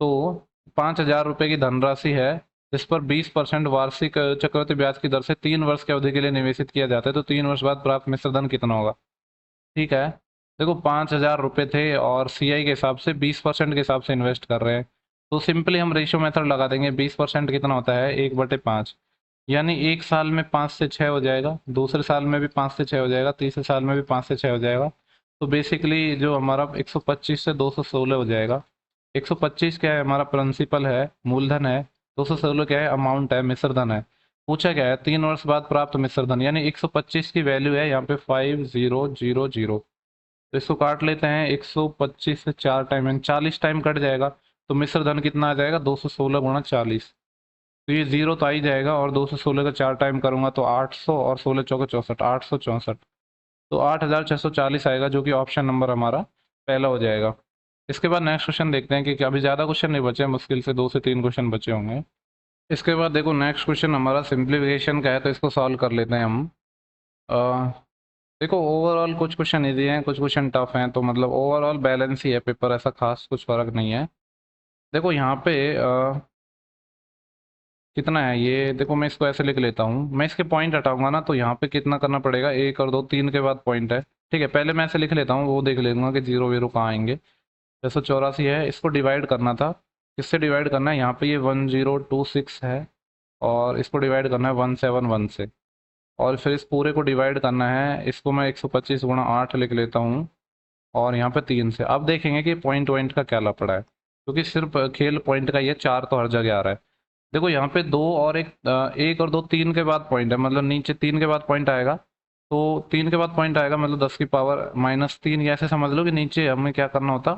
तो 5,000 रुपये की धनराशि है जिस पर 20% वार्षिक चक्रवृद्धि ब्याज की दर से 3 वर्ष की अवधि के लिए निवेशित किया जाता है। तो 3 वर्ष बाद प्राप्त मिश्र धन कितना होगा? ठीक है, देखो 5,000 रुपये थे और सीआई के हिसाब से 20% के हिसाब से इन्वेस्ट कर रहे हैं। तो सिंपली हम रेशियो मेथड लगा देंगे। 20% कितना होता है? 1/5, यानी एक साल में 5 से 6 हो जाएगा, दूसरे साल में भी 5 से 6 हो जाएगा, तीसरे साल में भी 5 से 6 हो जाएगा। तो बेसिकली जो हमारा 125 से 216 हो जाएगा। 125 क्या है हमारा प्रिंसिपल है, मूलधन है। 216 क्या है, अमाउंट है, मिश्रधन है। पूछा क्या है, 3 वर्ष बाद प्राप्त मिश्रधन, यानी 125 की वैल्यू है यहाँ पे 5000। तो इसको काट लेते हैं, 125 से 4 टाइम यानी 40 टाइम कट जाएगा। तो मिश्रधन कितना आ जाएगा, 216 गुणा 40। तो ये जीरो तो आ ही जाएगा, और 216 का 4 टाइम करूंगा तो 800, और 16 चौके 64, 864। तो 8640 आएगा, जो कि ऑप्शन नंबर हमारा पहला हो जाएगा। इसके बाद नेक्स्ट क्वेश्चन देखते हैं कि अभी ज़्यादा क्वेश्चन नहीं बचे, मुश्किल से 2 से 3 क्वेश्चन बचे होंगे। इसके बाद देखो नेक्स्ट क्वेश्चन हमारा सिंप्लीफिकेशन का है, तो इसको सॉल्व कर लेते हैं हम। अ, देखो ओवरऑल कुछ क्वेश्चन इजी हैं, कुछ क्वेश्चन टफ हैं, तो मतलब ओवरऑल बैलेंस ही है पेपर, ऐसा खास कुछ फर्क नहीं है। देखो यहाँ पे कितना है ये, देखो मैं इसको ऐसे लिख लेता हूँ, मैं इसके पॉइंट हटाऊंगा ना, तो यहाँ पे कितना करना पड़ेगा, 1 और 2, 3 के बाद पॉइंट है। ठीक है, पहले मैं ऐसे लिख लेता हूँ, वो देख लेूंगा कि जीरो वीरो कहाँ आएंगे। 684 है, इसको डिवाइड करना था। किससे डिवाइड करना है, यहाँ पे ये 1026 है, और इसको डिवाइड करना है 171 से। और फिर इस पूरे को डिवाइड करना है, इसको मैं 125 गुणा 8 लिख लेता हूँ, और यहाँ पे 3 से। अब देखेंगे कि पॉइंट वॉइंट का क्या लपड़ा है, क्योंकि सिर्फ खेल पॉइंट का ये 4 तो हर जगह आ रहा है। देखो यहाँ पे 2 और 1, 1 और 2, 3 के बाद पॉइंट है, मतलब नीचे 3 के बाद पॉइंट आएगा। तो 3 के बाद पॉइंट आएगा, मतलब 10 की पावर -3, या ऐसे समझ लो कि नीचे हमें क्या करना होता,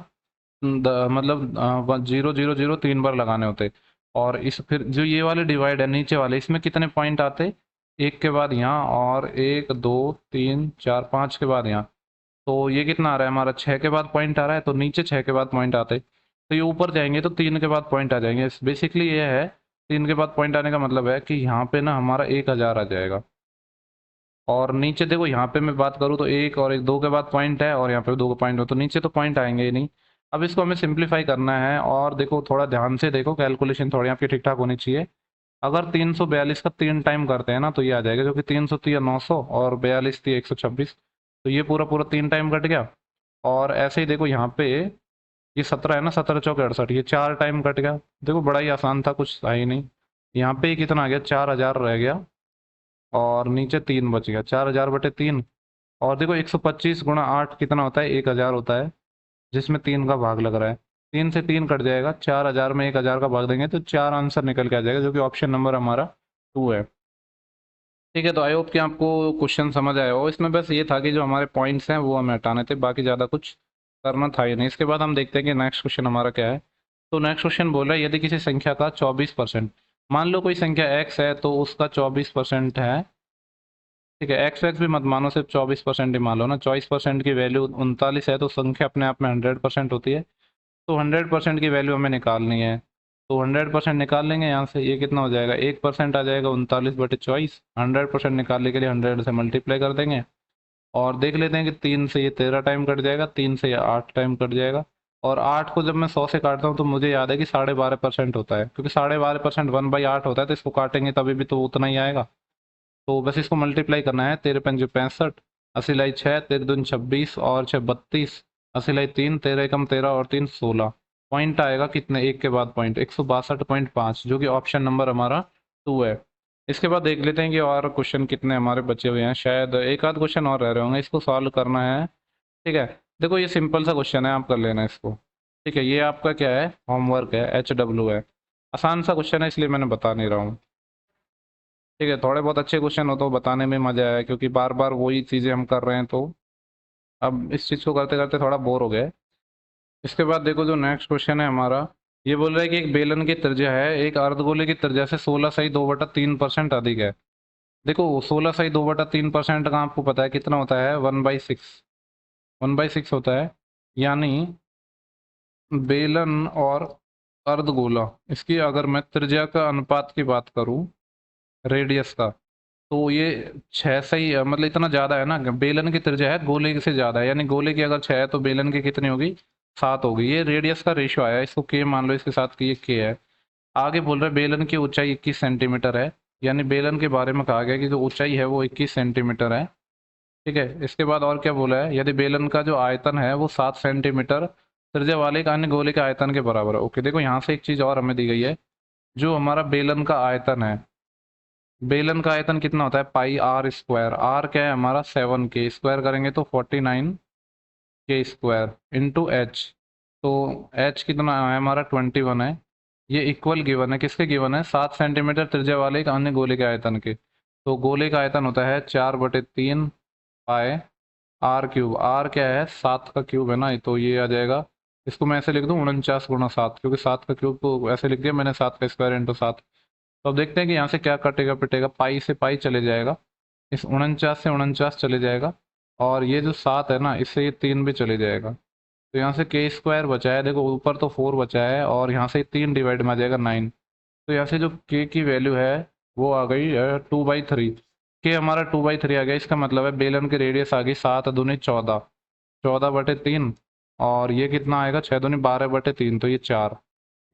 मतलब 0 0 0 3 बार लगाने होते। और इस फिर जो ये वाले डिवाइड है नीचे वाले, इसमें कितने पॉइंट आते, 1 के बाद यहाँ, और 1 2 3 4 5 के बाद यहाँ। तो ये कितना आ रहा है हमारा, 6 के बाद पॉइंट आ रहा है, तो नीचे 6 के बाद पॉइंट आते, तो ये ऊपर जाएंगे तो 3 के बाद पॉइंट आ जाएंगे। बेसिकली ये है, 3 के बाद पॉइंट आने का मतलब है कि यहाँ पे ना हमारा 1000 आ जाएगा। और नीचे देखो यहाँ पे मैं बात करूँ तो 1 और 1 2 के बाद पॉइंट है, और यहाँ पे 2 का पॉइंट हो, तो नीचे तो पॉइंट आएंगे ही नहीं। अब इसको हमें सिंप्लीफाई करना है, और देखो थोड़ा ध्यान से देखो, कैलकुलेशन थोड़ी आपकी ठीक ठाक होनी चाहिए। अगर 342 का 3 टाइम करते हैं ना, तो ये आ जाएगा, क्योंकि 300 थी 900, और 42 थी 126। तो ये पूरा पूरा 3 टाइम कट गया। और ऐसे ही देखो यहाँ पे ये 17 है ना, 17 चौके 68, ये 4 टाइम कट गया। देखो बड़ा ही आसान था, कुछ था ही नहीं। यहाँ पे कितना आ गया, 4000 रह गया, और नीचे 3 बच गया, 4000/3। और देखो 125 गुणा 8 कितना होता है, 1000 होता है, जिसमें 3 का भाग लग रहा है। 3 से 3 कट जाएगा, 4000 में 1000 का भाग देंगे तो 4 आंसर निकल के आ जाएगा, जो कि ऑप्शन नंबर हमारा 2 है। ठीक है, तो आई होप कि आपको क्वेश्चन समझ आया हो। इसमें बस ये था कि जो हमारे पॉइंट्स हैं वो हमें हटाने थे, बाकी ज़्यादा कुछ करना था ही नहीं। इसके बाद हम देखते हैं कि नेक्स्ट क्वेश्चन हमारा क्या है। तो नेक्स्ट क्वेश्चन बोल रहा है, यदि किसी संख्या का 24%, मान लो कोई संख्या x है, तो उसका 24% है। ठीक है, एक्स एक्स भी मत मानो, सिर्फ 24% ही मान लो ना। 24% की वैल्यू 39 है, तो संख्या अपने आप में 100% होती है। तो 100% की वैल्यू हमें निकालनी है, तो 100% निकाल लेंगे यहाँ से। ये कितना हो जाएगा, 1% आ जाएगा, 39/24। 100% निकालने के लिए 100 से मल्टीप्लाई कर देंगे, और देख लेते हैं कि 3 से ये 13 टाइम कट जाएगा, 3 से ये 8 टाइम कट जाएगा। और 8 को जब मैं 100 से काटता हूँ, तो मुझे याद है कि 12.5% होता है, क्योंकि 12.5% 1/8 होता है, तो इसको काटेंगे तभी भी तो उतना ही आएगा। तो बस इसको मल्टीप्लाई करना है, 13×5 = 65, 80×6 13×2 = 26, और 6 = 32, 80×3 13×1 = 13, और 3 = 16। पॉइंट आएगा कितने, एक के बाद पॉइंट 162.5, जो कि ऑप्शन नंबर हमारा 2 है। इसके बाद देख लेते हैं कि और क्वेश्चन कितने हमारे बचे हुए हैं, शायद एक आध क्वेश्चन और रह रहे होंगे, इसको सॉल्व करना है। ठीक है, देखो ये सिंपल सा क्वेश्चन है, आप कर लेना इसको। ठीक है, ये आपका क्या है, होमवर्क है, HW है। आसान सा क्वेश्चन है, इसलिए मैंने बता नहीं रहा हूँ। ठीक है, थोड़े बहुत अच्छे क्वेश्चन हो तो बताने में मजा आया, क्योंकि बार बार वही चीज़ें हम कर रहे हैं, तो अब इस चीज़ को करते करते थोड़ा बोर हो गए। इसके बाद देखो जो नेक्स्ट क्वेश्चन है हमारा, ये बोल रहा है कि एक बेलन की त्रिज्या है, एक अर्धगोले की त्रिज्या से 16 सही 2/3% अधिक है। देखो 16 सही 2/3% का आपको पता है कितना होता है, 1/6। 1/6 होता है, यानी बेलन और अर्धगोला, इसकी अगर मैं त्रिज्या का अनुपात की बात करूं, रेडियस का, तो ये 6 सही मतलब इतना ज़्यादा है ना, बेलन की त्रिज्या है गोले से ज़्यादा है, यानी गोले की अगर 6 है तो बेलन की कितनी होगी, 7 होगी। ये रेडियस का रेशियो आया, इसको के मान लो इसके साथ कि ये के है। आगे बोल रहे हैं बेलन की ऊंचाई 21 सेंटीमीटर है, यानी बेलन के बारे में कहा गया कि जो ऊंचाई है वो 21 सेंटीमीटर है। ठीक है, इसके बाद और क्या बोला है, यदि बेलन का जो आयतन है वो 7 सेंटीमीटर त्रिज्या वाले एक अन्य गोले के आयतन के बराबर है। ओके, देखो यहाँ से एक चीज़ और हमें दी गई है, जो हमारा बेलन का आयतन है, बेलन का आयतन कितना होता है, πr²। आर क्या है हमारा, 7, के स्क्वायर करेंगे तो 49 के स्क्वायर इंटू एच। तो एच कितना है हमारा 21 है। ये इक्वल गिवन है, किसके गिवन है? 7 सेंटीमीटर त्रिज्या वाले एक अन्य गोले के आयतन के। तो गोले का आयतन होता है 4/3 पाए आर क्यूब। आर क्या है? 7 का क्यूब है ना, तो ये आ जाएगा। इसको मैं ऐसे लिख दूं 49 × 7, क्योंकि 7 का क्यूब को ऐसे लिख दिया मैंने, 7 का स्क्वायर इंटू 7। तो अब देखते हैं कि यहाँ से क्या कटेगा पिटेगा। पाई से पाई चले जाएगा, इस 49 से 49 चले जाएगा, और ये जो 7 है ना, इससे ये 3 भी चले जाएगा। तो यहाँ से के स्क्वायर बचा है, देखो ऊपर तो 4 बचा है, और यहाँ से 3 डिवाइड में आ जाएगा 9। तो यहाँ से जो के की वैल्यू है वो आ गई 2/3। के हमारा 2/3 आ गया। इसका मतलब है बेलन की रेडियस आ गई 7 दूनी 14, 14/3। और ये कितना आएगा? 6 दूनी 12/3, तो ये 4।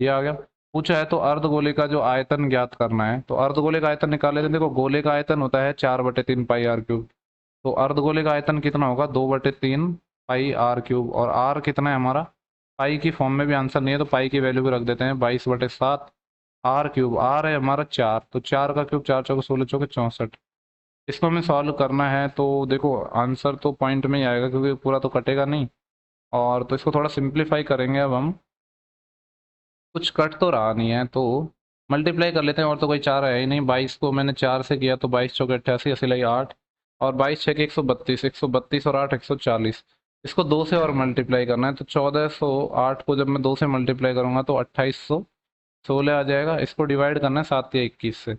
ये आ गया। पूछा है तो अर्धगोले का जो आयतन ज्ञात करना है, तो अर्धगोले का आयतन निकाल लेते हैं। देखो गोले का आयतन होता है 4/3 पाई आर क्यूब। तो अर्धगोले का आयतन कितना होगा? 2/3 पाई आर क्यूब। और आर कितना है हमारा? पाई की फॉर्म में भी आंसर नहीं है, तो पाई की वैल्यू भी रख देते हैं 22/7 आर क्यूब। आर है हमारा 4, तो 4 का क्यूब 4 चौके 16 चौके 64। इसको हमें सॉल्व करना है, तो देखो आंसर तो पॉइंट में ही आएगा, क्योंकि पूरा तो कटेगा नहीं। और तो इसको थोड़ा सिंप्लीफाई करेंगे अब हम। कुछ कट तो रहा नहीं है, तो मल्टीप्लाई कर लेते हैं, और तो कोई चार है ही नहीं। 22 को मैंने 4 से किया तो 22 चौके 88, अस्सी लाई 8, और 22 छः के 132, 132 और 8 140। इसको 2 से और मल्टीप्लाई करना है, तो 1408 को जब मैं 2 से मल्टीप्लाई करूंगा तो 2816 आ जाएगा। इसको डिवाइड करना है 7 या 21 से।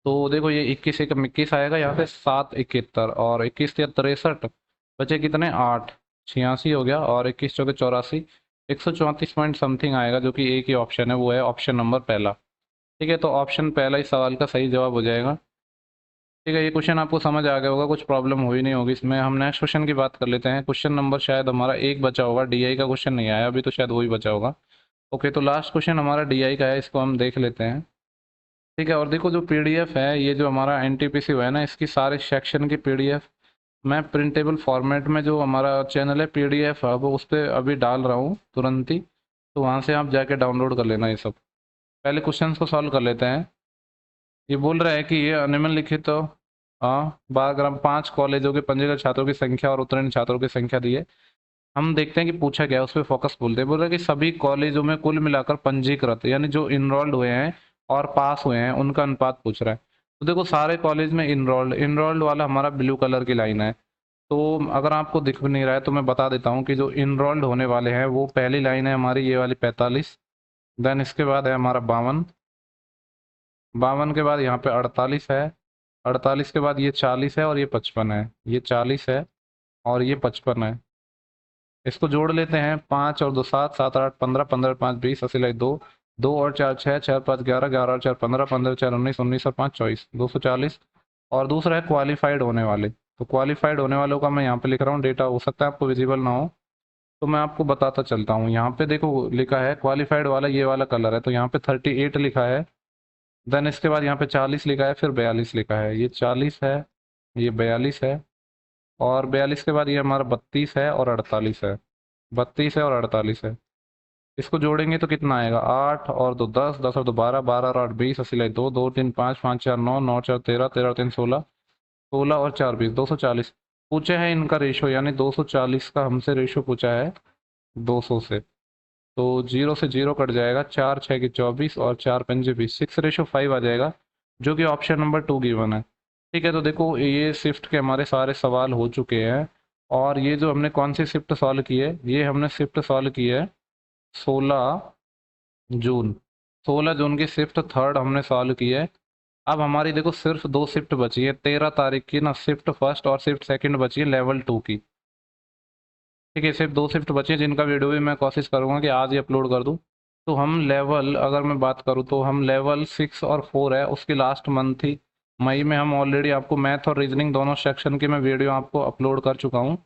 तो देखो ये 21 एकम 21 आएगा, यहाँ पे 7 71 और 21 या 63, बचे कितने? 8, 86 हो गया, और 21 चौके 84, 134 पॉइंट समथिंग आएगा, जो कि एक ही ऑप्शन है, वो है ऑप्शन नंबर पहला। ठीक है, तो ऑप्शन पहला इस सवाल का सही जवाब हो जाएगा। ठीक है, ये क्वेश्चन आपको समझ आ गया होगा, कुछ प्रॉब्लम हुई नहीं होगी इसमें। हम नेक्स्ट क्वेश्चन की बात कर लेते हैं। क्वेश्चन नंबर शायद हमारा एक बचा होगा, डीआई का क्वेश्चन नहीं आया अभी, तो शायद वही बचा होगा। ओके, तो लास्ट क्वेश्चन हमारा डीआई का है, इसको हम देख लेते हैं। ठीक है, और देखो जो पीडीएफ है, ये जो हमारा एनटीपीसी हुआ है ना, इसकी सारे सेक्शन की पीडीएफ मैं प्रिंटेबल फॉर्मेट में, जो हमारा चैनल है पीडीएफ हब, उस पर अभी डाल रहा हूँ तुरंत ही। तो वहाँ से आप जाके डाउनलोड कर लेना ये सब। पहले क्वेश्चंस को सॉल्व कर लेते हैं। ये बोल रहा है कि ये निम्नलिखित तो 5 कॉलेजों के पंजीकृत छात्रों की संख्या और उत्तीर्ण छात्रों की संख्या दी है। हम देखते हैं कि पूछा गया, उस पर फोकस बोलते हैं। बोल रहा है कि सभी कॉलेजों में कुल मिलाकर पंजीकृत, यानी जो इनरोल्ड हुए हैं और पास हुए हैं, उनका अनुपात पूछ रहा है। तो देखो सारे कॉलेज में इनरोल्ड, इनरोल्ड वाला हमारा ब्लू कलर की लाइन है। तो अगर आपको दिख नहीं रहा है तो मैं बता देता हूँ कि जो इनरोल्ड होने वाले हैं, वो पहली लाइन है हमारी ये वाली 45, देन इसके बाद है हमारा 52, 52 के बाद यहाँ पे 48 है, 48 के बाद ये 40 है, और ये 55 है। ये 40 है और ये 55 है। इसको जोड़ लेते हैं, 5 और 2 7, 7 8 15, 15 5 20, अस्सी लाई 2, 2 और 4 6, 6 5 11, 11 और 4 15, 15 4 19, 19 और 5 24, 240। और दूसरा है क्वालिफाइड होने वाले। तो क्वालिफाइड होने वालों का मैं यहाँ पे लिख रहा हूँ डेटा, हो सकता है आपको विजिबल ना हो, तो मैं आपको बताता चलता हूँ। यहाँ पे देखो लिखा है क्वालिफाइड वाला, ये वाला कलर है, तो यहाँ पे 38 लिखा है। देन इसके बाद यहाँ पे 40 लिखा है, फिर 42 लिखा है। ये 40 है, ये 42 है, और 42 के बाद ये हमारा 32 है और 48 है। 32 है और 48 है। इसको जोड़ेंगे तो कितना आएगा? 8 और 2 10, 10 और 2 12, 12 और 8 20, अस्सी लाई 2, 2 3 5, 5 4 9, 9 4 13, 13 और 3 16, 16 और 4 20, 240 पूछे हैं इनका रेशो, यानी 240 का हमसे रेशो पूछा है 200 से। तो 0 से 0 कट जाएगा, 4 6 की 24 और 4 पंजे 20, 6:5 आ जाएगा, जो कि ऑप्शन नंबर 2 गिवन है। ठीक है, तो देखो ये शिफ्ट के हमारे सारे सवाल हो चुके हैं। और ये जो हमने कौन सी शिफ्ट सॉल्व की है, ये हमने शिफ्ट सॉल्व की है 16 जून। 16 जून की शिफ्ट थर्ड हमने सॉल्व की है। अब हमारी देखो सिर्फ 2 शिफ्ट बची है, 13 तारीख की ना, शिफ्ट फर्स्ट और शिफ्ट सेकंड बची है लेवल 2 की। ठीक है, सिर्फ 2 शिफ्ट बची है, जिनका वीडियो भी मैं कोशिश करूंगा कि आज ही अपलोड कर दूं। तो हम लेवल, अगर मैं बात करूं तो हम लेवल 6 और 4 है, उसकी लास्ट मंथ थी मई में। हम ऑलरेडी आपको मैथ और रीजनिंग दोनों सेक्शन की मैं वीडियो आपको अपलोड कर चुका हूं।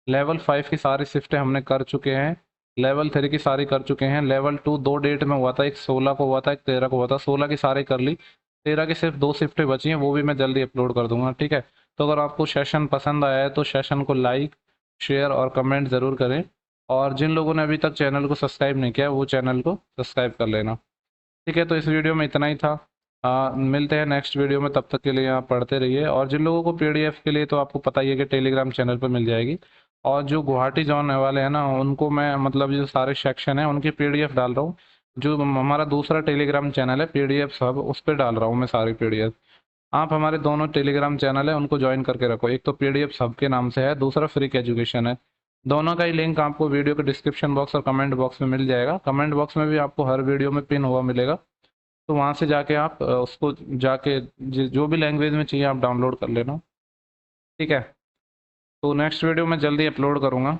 लेवल 5 की सारी शिफ्टें हमने कर चुके हैं, लेवल 3 की सारी कर चुके हैं। लेवल 2 दो डेट में हुआ था, एक 16 को हुआ था, एक 13 को हुआ था। 16 की सारी कर ली, 13 की सिर्फ 2 शिफ्टें बची हैं, वो भी मैं जल्दी अपलोड कर दूंगा। ठीक है, तो अगर आपको सेशन पसंद आया है तो सेशन को लाइक शेयर और कमेंट ज़रूर करें। और जिन लोगों ने अभी तक चैनल को सब्सक्राइब नहीं किया, वो चैनल को सब्सक्राइब कर लेना। ठीक है, तो इस वीडियो में इतना ही था। मिलते हैं नेक्स्ट वीडियो में, तब तक के लिए आप पढ़ते रहिए। और जिन लोगों को पीडीएफ के लिए, तो आपको पता ही है कि टेलीग्राम चैनल पर मिल जाएगी। और जो गुवाहाटी जाने वाले हैं ना उनको मैं मतलब जो सारे सेक्शन है उनकी पीडीएफ डाल रहा हूँ। जो हमारा दूसरा टेलीग्राम चैनल है पीडीएफ हब, उस पर डाल रहा हूँ मैं सारी पीडीएफ। आप हमारे दोनों टेलीग्राम चैनल है उनको ज्वाइन करके रखो, एक तो पीडीएफ हब के नाम से है, दूसरा फ्री का एजुकेशन है। दोनों का ही लिंक आपको वीडियो के डिस्क्रिप्शन बॉक्स और कमेंट बॉक्स में मिल जाएगा। कमेंट बॉक्स में भी आपको हर वीडियो में पिन हुआ मिलेगा, तो वहाँ से जाके आप उसको जाके जो भी लैंग्वेज में चाहिए आप डाउनलोड कर लेना। ठीक है, तो नेक्स्ट वीडियो मैं जल्दी अपलोड करूँगा।